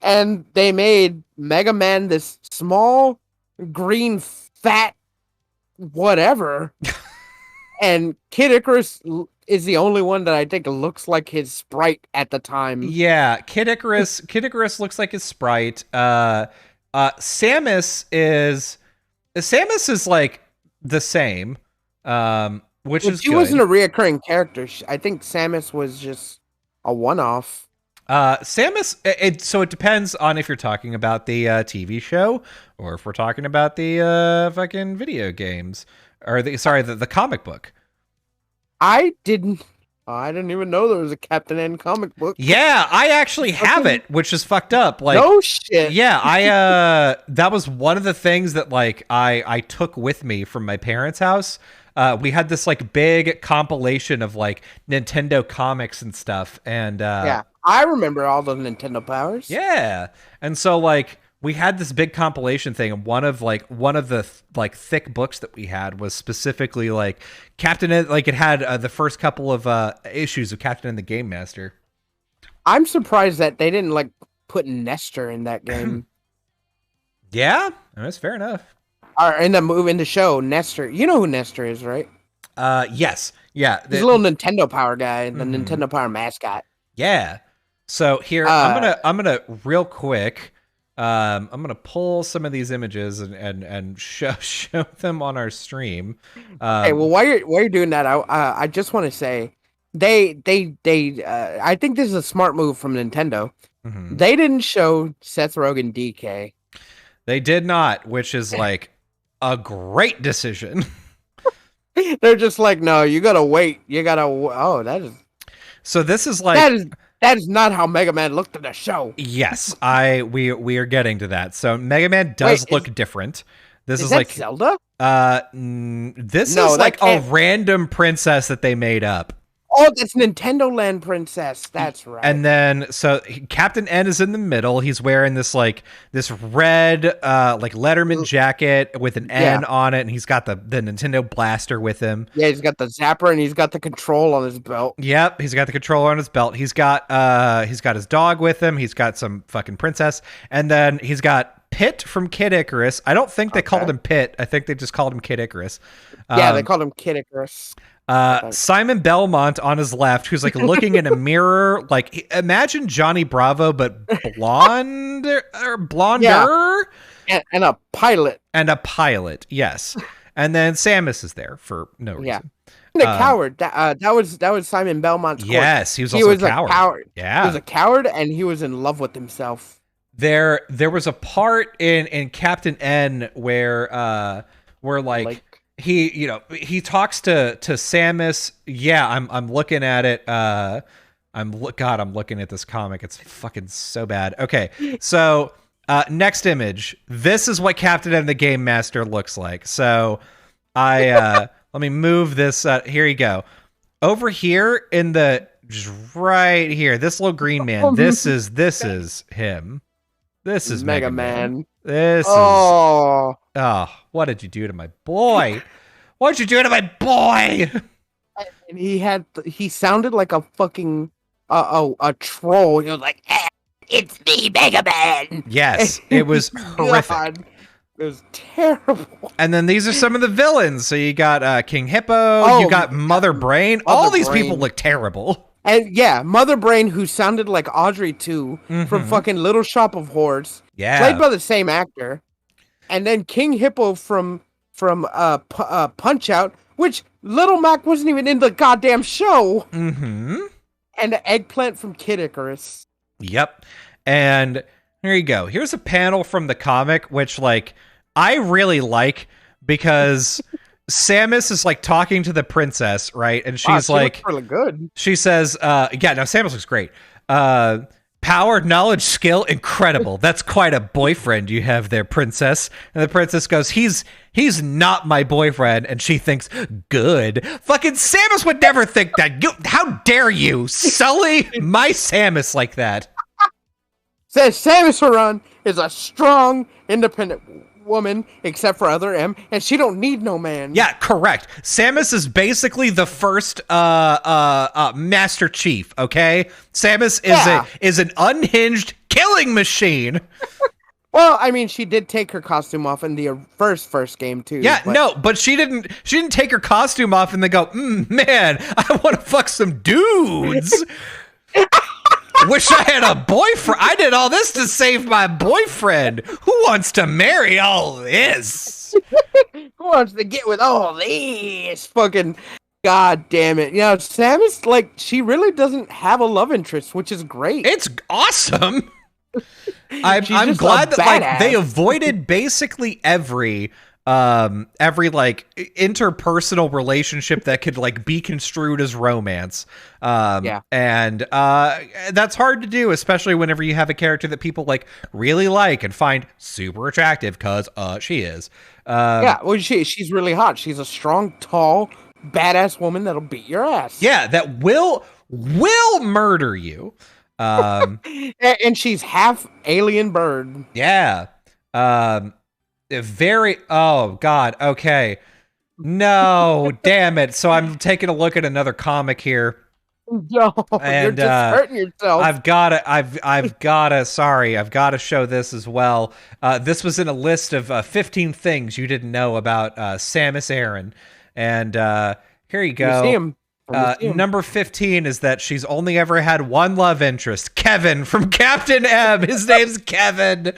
And they made Mega Man this small, green, fat, whatever. And Kid Icarus is the only one that I think looks like his sprite at the time. Yeah, Kid Icarus looks like his sprite. Samus is like the same. Which is she wasn't a reoccurring character. I think Samus was just a one-off. Samus, so it depends on if you're talking about the TV show or if we're talking about the fucking video games or the comic book. I didn't even know there was a Captain N comic book. Yeah, I actually have it, which is fucked up. Like, no shit. Yeah, that was one of the things that like I took with me from my parents' house. We had this like big compilation of like Nintendo comics and stuff, and yeah, I remember all the Nintendo powers. Yeah, and so like we had this big compilation thing, and one of the like thick books that we had was specifically like Captain N. Like it had the first couple of issues of Captain N the Game Master. I'm surprised that they didn't like put Nestor in that game. Yeah, that's fair enough. Or in the show, Nestor. You know who Nestor is, right? Yes. Yeah. He's a little Nintendo Power guy, the Nintendo Power mascot. Yeah. So here, I'm gonna real quick I'm gonna pull some of these images and show them on our stream. Hey, well, while you're doing that, I just want to say they I think this is a smart move from Nintendo. Mm-hmm. They didn't show Seth Rogen DK. They did not, which is like a great decision. They're just like, no, you gotta wait. You gotta. Oh, that is. So this is like that is not how Mega Man looked in the show. Yes, we are getting to that. So Mega Man does look different. This is that like Zelda. This is like a random princess that they made up. Oh, that's Nintendo Land Princess. That's right. And then, so Captain N is in the middle. He's wearing this red like Letterman jacket with an N on it, and he's got the Nintendo blaster with him. Yeah, he's got the zapper and he's got the control on his belt. Yep, he's got the controller on his belt. He's got his dog with him. He's got some fucking princess, and then he's got Pit from Kid Icarus. I don't think they called him Pit. I think they just called him Kid Icarus. Yeah, they called him Kid Icarus. Simon Belmont on his left, who's like looking in a mirror, like imagine Johnny Bravo, but blonder, and a pilot. Yes, and then Samus is there for no reason. Yeah, and a coward. That was Simon Belmont's. Yes, he was also a coward. Yeah, he was a coward, and he was in love with himself. There was a part in Captain N where like he talks to Samus. Yeah, I'm looking at it. I'm looking at this comic. It's fucking so bad. Okay, so next image. This is what Captain N the Game Master looks like. So let me move this. Here you go. Over here in the right here, this little green man. This is him. This is Mega Man. This is. Oh, what did you do to my boy? What did you do to my boy? And he sounded like a fucking a troll. He was like, "It's me, Mega Man." Yes, it was horrific. God, it was terrible. And then these are some of the villains. So you got King Hippo. You got Mother Brain. All these people look terrible. And yeah, Mother Brain, who sounded like Audrey too, from fucking Little Shop of Horrors. Yeah, played by the same actor. And then King Hippo from Punch Out, which Little Mac wasn't even in the goddamn show. Mm-hmm. And the Eggplant from Kid Icarus. Yep. And here you go. Here's a panel from the comic, which like I really like because Samus is like talking to the princess, right? And she's she like, looks really good. She says, Samus looks great. Power, knowledge, skill, incredible. That's quite a boyfriend you have there, princess. And the princess goes, he's not my boyfriend. And she thinks, good. Fucking Samus would never think that. How dare you sully my Samus like that? Says Samus Aran is a strong, independent woman, except for Other M, and she don't need no man. Yeah, correct. Samus is basically the first Master Chief, okay? Samus is an unhinged killing machine. Well, I mean, she did take her costume off in the first game too. Yeah, but she didn't take her costume off and then go, man, I want to fuck some dudes. Wish I had a boyfriend. I did all this to save my boyfriend. Who wants to marry all this? Who wants to get with all this? Fucking god damn it. You know, Samus, like, she really doesn't have a love interest, which is great. It's awesome. I'm glad that like they avoided basically every like interpersonal relationship that could like be construed as romance. And that's hard to do, especially whenever you have a character that people like really like and find super attractive because she is. Well, she's really hot. She's a strong, tall, badass woman that'll beat your ass. Yeah, that will murder you. And she's half alien bird. Yeah. Oh god, okay. No, damn it. So I'm taking a look at another comic here. No, and, you're just hurting yourself. I've gotta show this as well. This was in a list of 15 things you didn't know about Samus Aran. And here you go. You see him. Number 15 is that she's only ever had one love interest, Kevin from Captain M. His name's Kevin.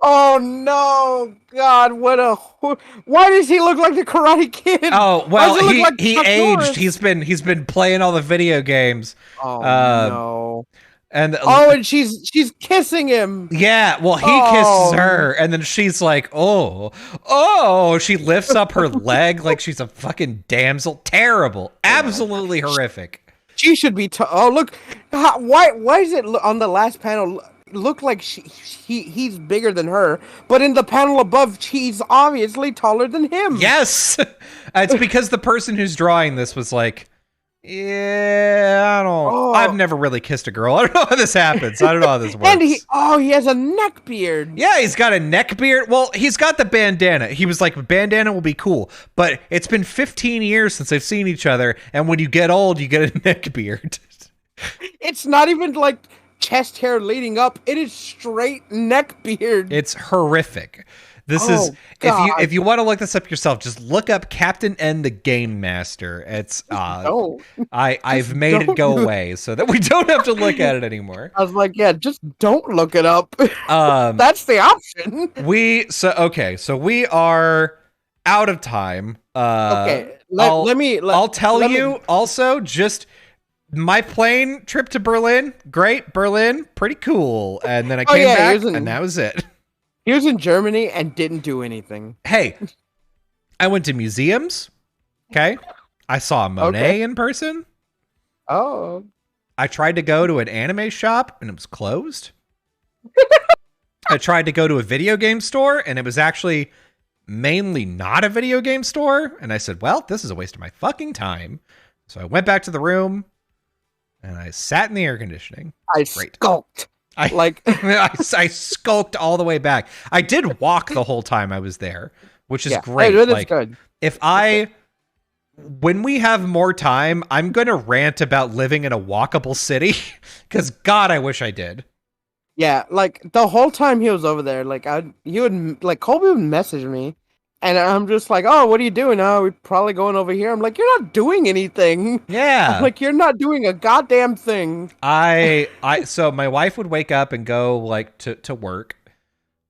Oh no, God! Why does he look like the Karate Kid? Oh well, he aged. He's been playing all the video games. Oh no. And she's kissing him. Yeah, well, he kisses her, and then she's like, oh, she lifts up her leg like she's a fucking damsel. Terrible. Absolutely horrific. She should be, look, why is it on the last panel look like he's bigger than her, but in the panel above, she's obviously taller than him. Yes. It's because the person who's drawing this was like, yeah, I've never really kissed a girl. I don't know how this happens. I don't know how this works. And he has a neck beard. Yeah, he's got a neck beard. Well, he's got the bandana. He was like, bandana will be cool. But it's been 15 years since they've seen each other. And when you get old, you get a neck beard. It's not even like chest hair leading up. It is straight neck beard. It's horrific. This is if you want to look this up yourself, just look up Captain N the Game Master. It's I've made it go away so that we don't have to look at it anymore. I was like, yeah, just don't look it up. That's the option. So we are out of time. Okay, I'll tell you also just my plane trip to Berlin. Great, Berlin, pretty cool. And then I came back, and that was it. He was in Germany and didn't do anything. Hey, I went to museums. Okay. I saw Monet in person. Oh. I tried to go to an anime shop and it was closed. I tried to go to a video game store and it was actually mainly not a video game store. And I said, well, this is a waste of my fucking time. So I went back to the room and I sat in the air conditioning. I skulked. I skulked all the way back. I did walk the whole time I was there, which is great. It's good. When we have more time, I'm going to rant about living in a walkable city because God, I wish I did. Yeah, like the whole time he was over there, Colby would message me and I'm just like, oh, what are you doing? Oh, we're probably going over here. I'm like, you're not doing anything. Yeah. I'm like, you're not doing a goddamn thing. So my wife would wake up and go like to work,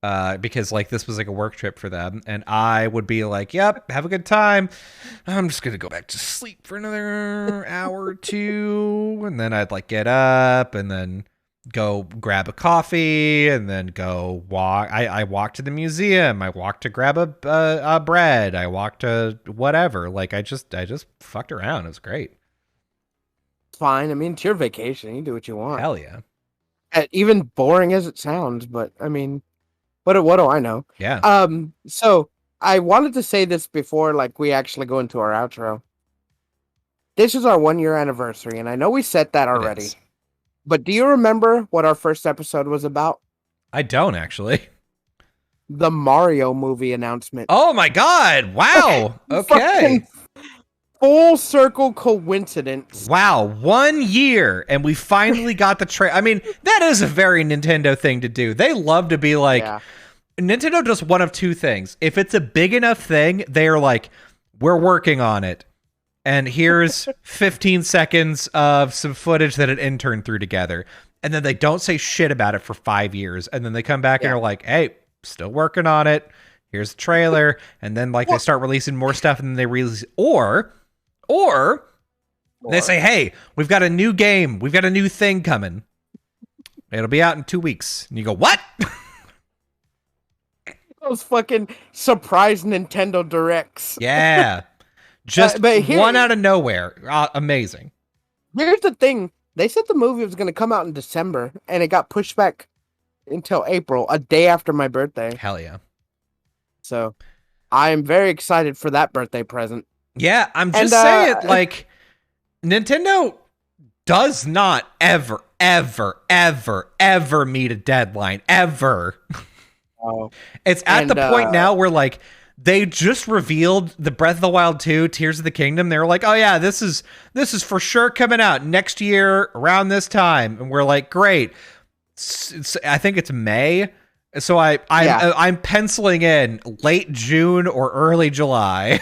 because like this was like a work trip for them. And I would be like, yep, have a good time. I'm just going to go back to sleep for another hour or two. And then I'd like get up and then go grab a coffee and then go walk. I walked to the museum. I walked to grab a bread. I walked to whatever. Like I just fucked around. It was great. Fine. I mean, it's your vacation. You do what you want. Hell yeah. Even boring as it sounds, but I mean, what do I know? Yeah. So I wanted to say this before, like we actually go into our outro. This is our 1-year anniversary, and I know we said that already. But do you remember what our first episode was about? I don't actually. The Mario movie announcement. Oh my God. Wow. Okay. Full circle coincidence. Wow. 1 year and we finally got the trailer. I mean, that is a very Nintendo thing to do. They love to be like, Nintendo does one of two things. If it's a big enough thing, they're like, we're working on it. And here's 15 seconds of some footage that an intern threw together. And then they don't say shit about it for 5 years. And then they come back and are like, hey, still working on it. Here's the trailer. And then like they start releasing more stuff and then they release or they say, hey, we've got a new game. We've got a new thing coming. It'll be out in 2 weeks. And you go, what? Those fucking surprise Nintendo Directs. Yeah. Just one out of nowhere. Amazing. Here's the thing. They said the movie was going to come out in December, and it got pushed back until April, a day after my birthday. Hell yeah. So, I am very excited for that birthday present. Yeah, I'm just saying, like, Nintendo does not ever meet a deadline. Ever. Oh. It's at the point now where, like, they just revealed the Breath of the Wild 2, Tears of the Kingdom. They were like, oh yeah, this is for sure coming out next year around this time. And we're like, great. I think it's May. So I'm penciling in late June or early July.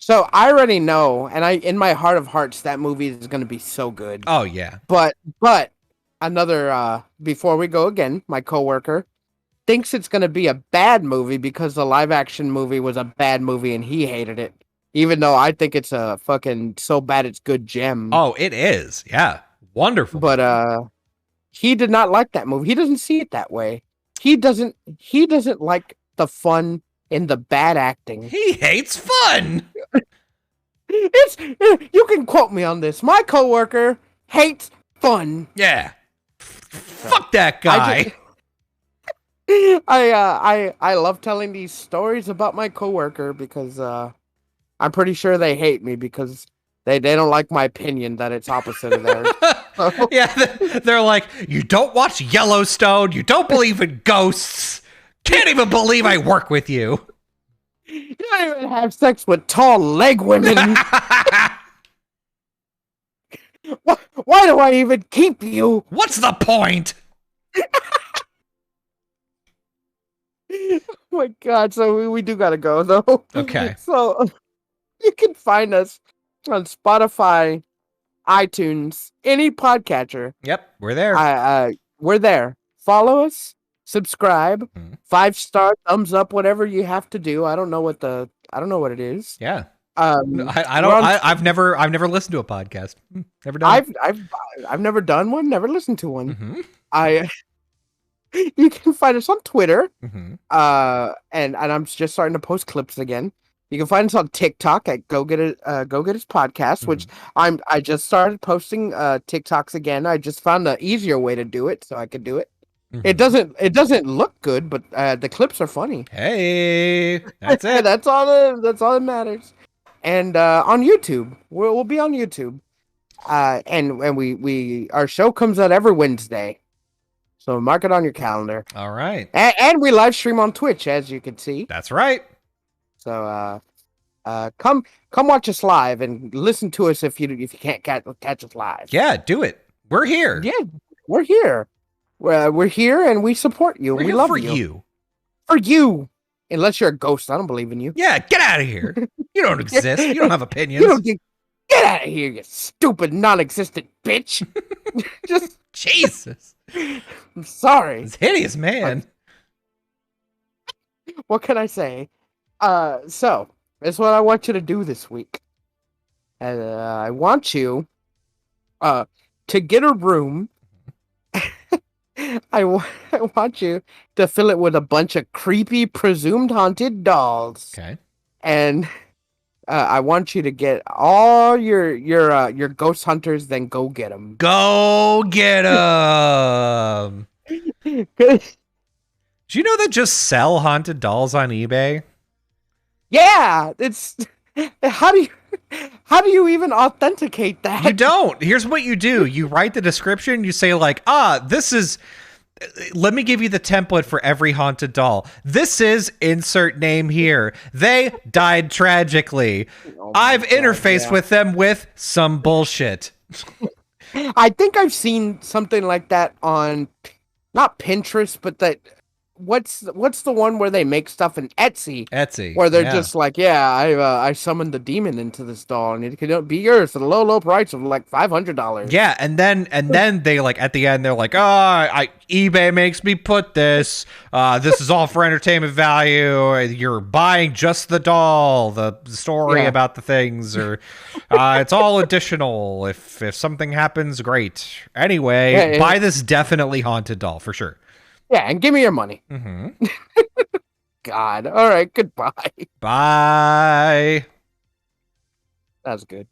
So I already know, and in my heart of hearts, that movie is going to be so good. Oh yeah. But another before we go again, my coworker thinks it's going to be a bad movie because the live action movie was a bad movie and he hated it. Even though I think it's a fucking so bad it's good gem. Oh, it is. Yeah. Wonderful. But he did not like that movie. He doesn't see it that way. He doesn't like the fun in the bad acting. He hates fun. You can quote me on this. My coworker hates fun. Yeah. Fuck that guy. I love telling these stories about my coworker because I'm pretty sure they hate me because they don't like my opinion that it's opposite of theirs. So. Yeah, they're like, you don't watch Yellystone, you don't believe in ghosts, can't even believe I work with you. You don't even have sex with tall leg women. Why do I even keep you? What's the point? Oh my god, so we do gotta go though. Okay. So you can find us on Spotify, iTunes, any podcatcher. Yep, we're there. We're there. Follow us, subscribe, 5-star, thumbs up, whatever you have to do. I don't know what it is. Yeah. I've never listened to a podcast. Never done. I've never done one, never listened to one. You can find us on Twitter. And I'm just starting to post clips again. You can find us on TikTok at Go Get It Podcast, which I just started posting TikToks again. I just found an easier way to do it, so I could do it. It doesn't look good, but the clips are funny. Hey, that's it. That's all that matters. And on YouTube, we'll be on YouTube. And we our show comes out every Wednesday. So mark it on your calendar. All right. And we live stream on Twitch, as you can see. That's right. So come watch us live and listen to us if you can't catch us live. Yeah, do it. We're here. Yeah, we're here. We're here and we support you. We love you. For you. Unless you're a ghost, I don't believe in you. Yeah, get out of here. You don't exist. You don't have opinions. Get out of here, you stupid, non-existent bitch. Just Jesus. I'm sorry. It's hideous, man. What can I say? So that's what I want you to do this week. I want you to get a room. I want you to fill it with a bunch of creepy, presumed haunted dolls. Okay. And I want you to get all your ghost hunters. Then go get them. Go get them. Do you know they just sell haunted dolls on eBay? Yeah, it's how do you even authenticate that? You don't. Here's what you do. You write the description. You say like, this is, let me give you the template for every haunted doll. This is insert name here. They died tragically. I've interfaced with them with some bullshit. I think I've seen something like that on not Pinterest, but that what's the one where they make stuff in Etsy, where they're just like, I summoned the demon into this doll and it can be yours for the low price of like $500. Yeah, and then they like at the end they're like, eBay makes me put this. This is all for entertainment value. You're buying just the doll. The story about the things, or it's all additional. If something happens, great. Anyway, buy this definitely haunted doll for sure. Yeah, and give me your money. God. All right. Goodbye. Bye. That was good.